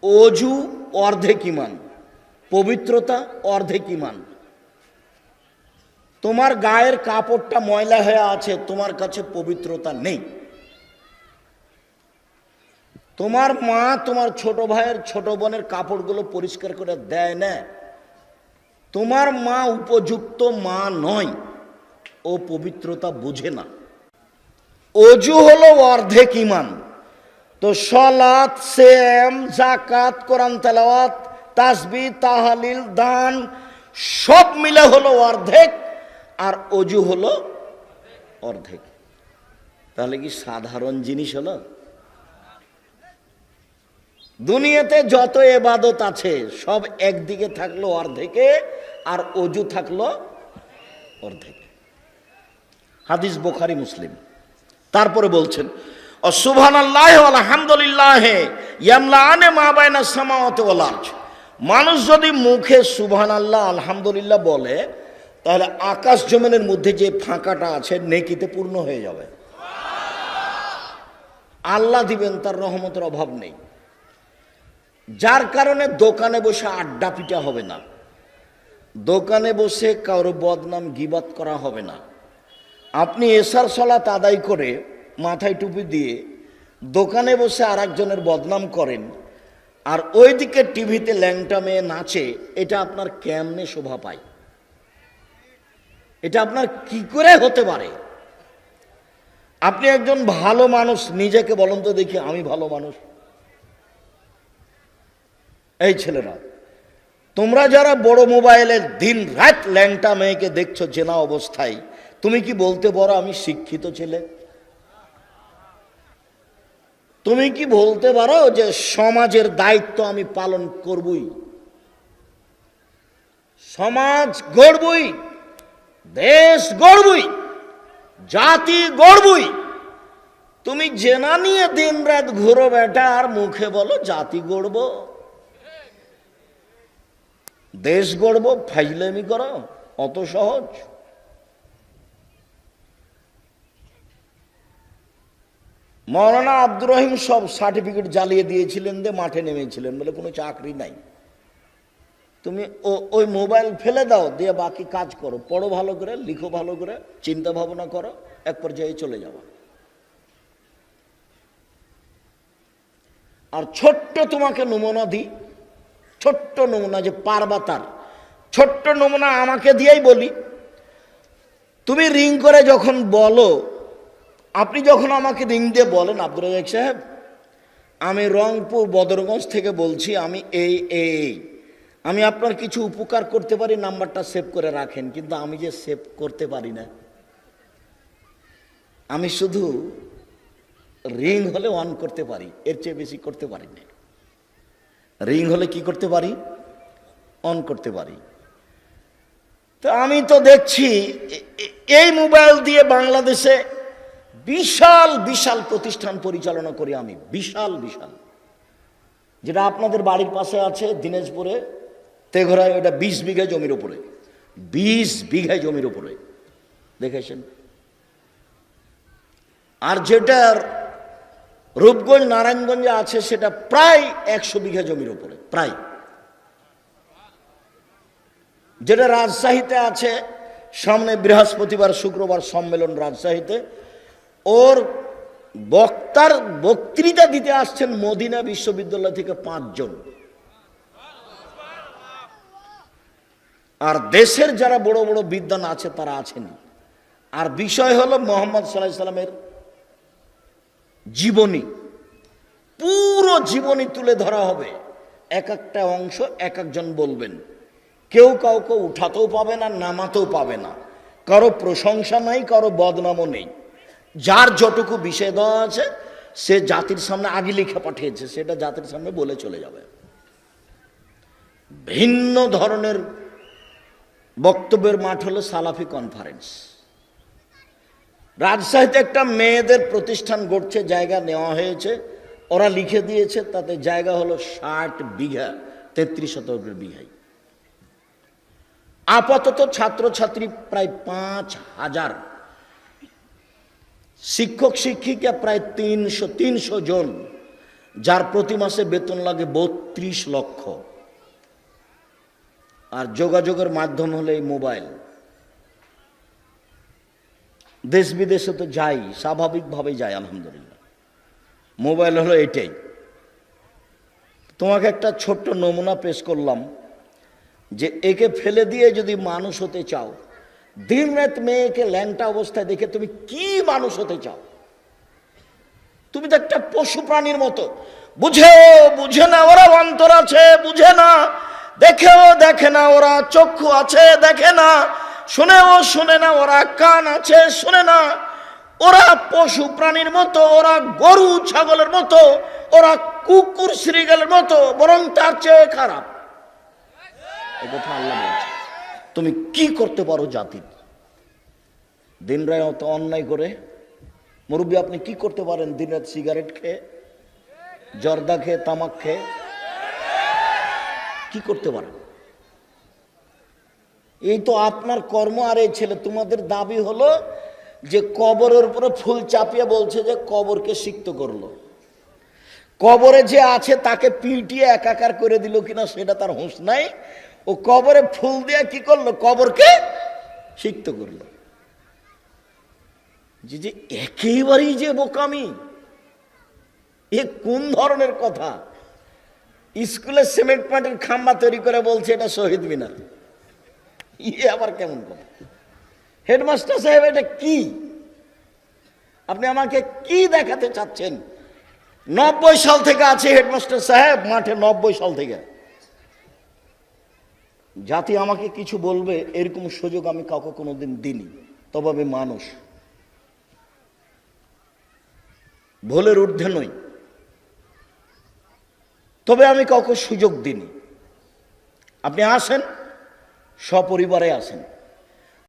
ওযু অর্ধেক ঈমান, পবিত্রতা অর্ধেক ঈমান। তোমার গায়ের কাপড়টা ময়লা হয়ে আছে, তোমার কাছে পবিত্রতা নেই। তোমার মা তোমার ছোট ভাইয়ের ছোট বোনের কাপড়গুলো পরিষ্কার করে দেয় না, তোমার মা উপযুক্ত মা নয়, ও পবিত্রতা বুঝে না। অজু হলো অর্ধেক ইমান। তো সলাত, সিয়াম, যাকাত, কোরআন তেলাওয়াত, তাসবিহ, তাহলিল, দান সব মিলে হলো অর্ধেক, আর অজু হলো অর্ধেক। তাহলে কি সাধারণ জিনিস হলো? দুনিয়াতে যত ইবাদত আছে সব একদিকে থাকলো অর্ধেকে, আর অজু থাকলো অর্ধেকে। হাদিস বুখারী মুসলিম। তারপরে বলছেন সুবহানাল্লাহি ওয়া আলহামদুলিল্লাহি ইয়ামলাআনে মা বাইনাস সামাওয়াতি ওয়াল আরদ। মানুষ যদি মুখে সুবহানাল্লাহ আলহামদুলিল্লাহ বলে, তাহলে আকাশ জমিনের মধ্যে যে ফাঁকাটা আছে নেকিতে পূর্ণ হয়ে যাবে। আল্লাহ দিবেন, তার রহমতের অভাব নেই। যার কারণে দোকানে বসে আড্ডা পিটা হবে না, দোকানে বসে কারো বদনাম গীবাত করা হবে না। আপনি এশার সালাত আদায় করে মাথায় টুপি দিয়ে দোকানে বসে আর একজনের বদনাম করেন, আর ওইদিকে টিভিতে ল্যাংটা মেয়ে নাচে, এটা আপনার কেমনে শোভা পায়? এটা আপনার কি করে হতে পারে? আপনি একজন ভালো মানুষ, নিজেকে বলুন তো দেখি আমি ভালো মানুষ। এই ছেলেরা, তোমরা যারা বড় মোবাইলে দিন রাত ল্যাংটা মেয়েকে দেখছো জেনা অবস্থায়, তুমি কি বলতে পারো আমি শিক্ষিত ছেলে? তুমি কি বলতে পারো যে সমাজের দায়িত্ব আমি পালন করবই, সমাজ গড়বই, দেশ গড়বই, জাতি গড়বই? তুমি জেনা নিয়ে দিন রাত ঘুরো বেটা, আর মুখে বলো জাতি গড়ব, দেশ গড়ব, ফাইজলামি করো? অত সহজ? মৌলানা আব্দুর রহিম সব সার্টিফিকেট জ্বালিয়ে দিয়েছিলেন, দিয়ে মাঠে নেমেছিলেন, বলে কোনো চাকরি নাই, তুমি ওই মোবাইল ফেলে দাও, দিয়ে বাকি কাজ করো, পড়ো ভালো করে, লিখো ভালো করে, চিন্তা ভাবনা করো, এক পর্যায়ে চলে যাওয়া। আর ছোট্ট তোমাকে নমুনা দিই, ছোট্ট নমুনা, যে পারবা তার ছোট্ট নমুনা আমাকে দিয়েই বলি। তুমি রিং করে যখন বলো, আপনি যখন আমাকে রিং দিয়ে বলেন, আব্দুর রাজ্জাক সাহেব আমি রংপুর বদরগঞ্জ থেকে বলছি, আমি এই আমি আপনার কিছু উপকার করতে পারি, নাম্বারটা সেভ করে রাখেন। কিন্তু আমি যে সেভ করতে পারি না, আমি শুধু রিং হলে অন করতে পারি, এর চেয়ে বেশি করতে পারি না। রিং হলে কি করতে পারি? অন করতে পারি। তো আমি তো দেখছি এই মোবাইল দিয়ে বাংলাদেশে বিশাল বিশাল প্রতিষ্ঠান পরিচালনা করি আমি, বিশাল বিশাল। যেটা আপনাদের বাড়ির পাশে আছে দিনাজপুরে তেঘরায়, ওটা 20 বিঘা জমির উপরে, 20 বিঘা জমির উপরে দেখেছেন। আর যেটার রূপগঞ্জ নারায়ণগঞ্জে আছে সেটা প্রায় 100 বিঘা জমির উপরে, প্রায়। যেটা রাজশাহীতে আছে, সামনে বৃহস্পতিবার শুক্রবার সম্মেলন রাজশাহীতে, ওর বক্তৃতা দিতে আসছেন মদিনা বিশ্ববিদ্যালয় থেকে 5 জন। আর দেশের যারা বড় বড় বিদ্বান আছে তারা আছেন। আর বিষয় হলো মুহাম্মদ সাল্লাল্লাহু আলাইহি সাল্লামের জীবনী, পুরো জীবনী তুলে ধরা হবে। এক একটা অংশ এক একজন বলবেন, কেউ কাউকে উঠাতেও পাবে না, নামাতেও পাবে না, কারো প্রশংসা নাই, কারো বদনামও নেই। যার যতটুকু বিষয় দেওয়া আছে সে জাতির সামনে আগে লিখে পাঠিয়েছে, সেটা জাতির সামনে বলে চলে যাবে। ভিন্ন ধরনের বক্তব্যের মাঠ হলো সালাফি কনফারেন্স। রাজশাহীতে একটা মেয়েদের প্রতিষ্ঠান গড়ছে, জায়গা নেওয়া হয়েছে, ওরা লিখে দিয়েছে, তাতে জায়গা হলো 60 বিঘা, 33 শতকের বিঘায়। আপাতত ছাত্রছাত্রী প্রায় 5000, শিক্ষক শিক্ষিকা প্রায় 300 জন, যার প্রতি মাসে বেতন লাগে 32 লক্ষ। আর যোগাযোগের মাধ্যম হলো এই মোবাইল। দেশ বিদেশে তো যাই, স্বাভাবিকভাবেই যাই, আলহামদুলিল্লাহ। মোবাইল হলো এটাই। তোমাকে একটা ছোট্ট নমুনা পেশ করলাম যে একে ফেলে দিয়ে যদি মানুষ হতে চাও, দিন রাত মেয়েকে ল্যাংটা অবস্থায় দেখে তুমি কি মানুষ হতে চাও? তুমি তো একটা পশু প্রাণীর মতো। বুঝে না ওরা অন্তর আছে, বুঝে না, দেখেও দেখে না ওরা, চক্ষু আছে দেখে না, শুনেও শুনে না ওরা, কান আছে শুনে না। ওরা পশু প্রাণীর মতো, ওরা গরু ছাগলের মতো, ওরা কুকুর শ্রীগালের মতো, বরং তার চেয়ে খারাপ। এই কথা আল্লাহ বলছে। তুমি কি করতে পারো জাতির? দিন রাত অন্যায় করে। মুরব্বী, আপনি কি করতে পারেন দিন রাত সিগারেট খেয়ে, জর্দা খেয়ে, তামাক খেয়ে? কি করতে পারেন? এই তো আপনার কর্ম। আর এই ছেলে, তোমাদের দাবি হলো যে কবরের উপরে ফুল চাপিয়ে বলছে যে কবরকে সিক্ত করলো। কবরে যে আছে তাকে পিটিয়ে একাকার করে দিল কিনা সেটা তার হুঁশ নাই। ও কবরে ফুল দিয়ে কি করলো? কবরকে সিক্ত করলো। যে একেবারেই যে বোকামি! এ কোন ধরনের কথা? স্কুলে সিমেন্ট পাটের খাম্বা তৈরি করে বলছে এটা শহীদ মিনার। ইয়ে আবার কেমন কথা? হেডমাস্টার সাহেব, এটা কি? আপনি আমাকে কি দেখাতে চাচ্ছেন? 90 সাল থেকে আছে হেডমাস্টার সাহেব মাঠে, 90 সাল থেকে। জাতি আমাকে কিছু বলবে এরকম সুযোগ আমি কাউকে কোনোদিন দিইনি। তবে আমি মানুষ, ভুলের ঊর্ধ্বে নই, তবে আমি কাউকে সুযোগ দিইনি। আপনি আসেন, সপরিবারে আসেন।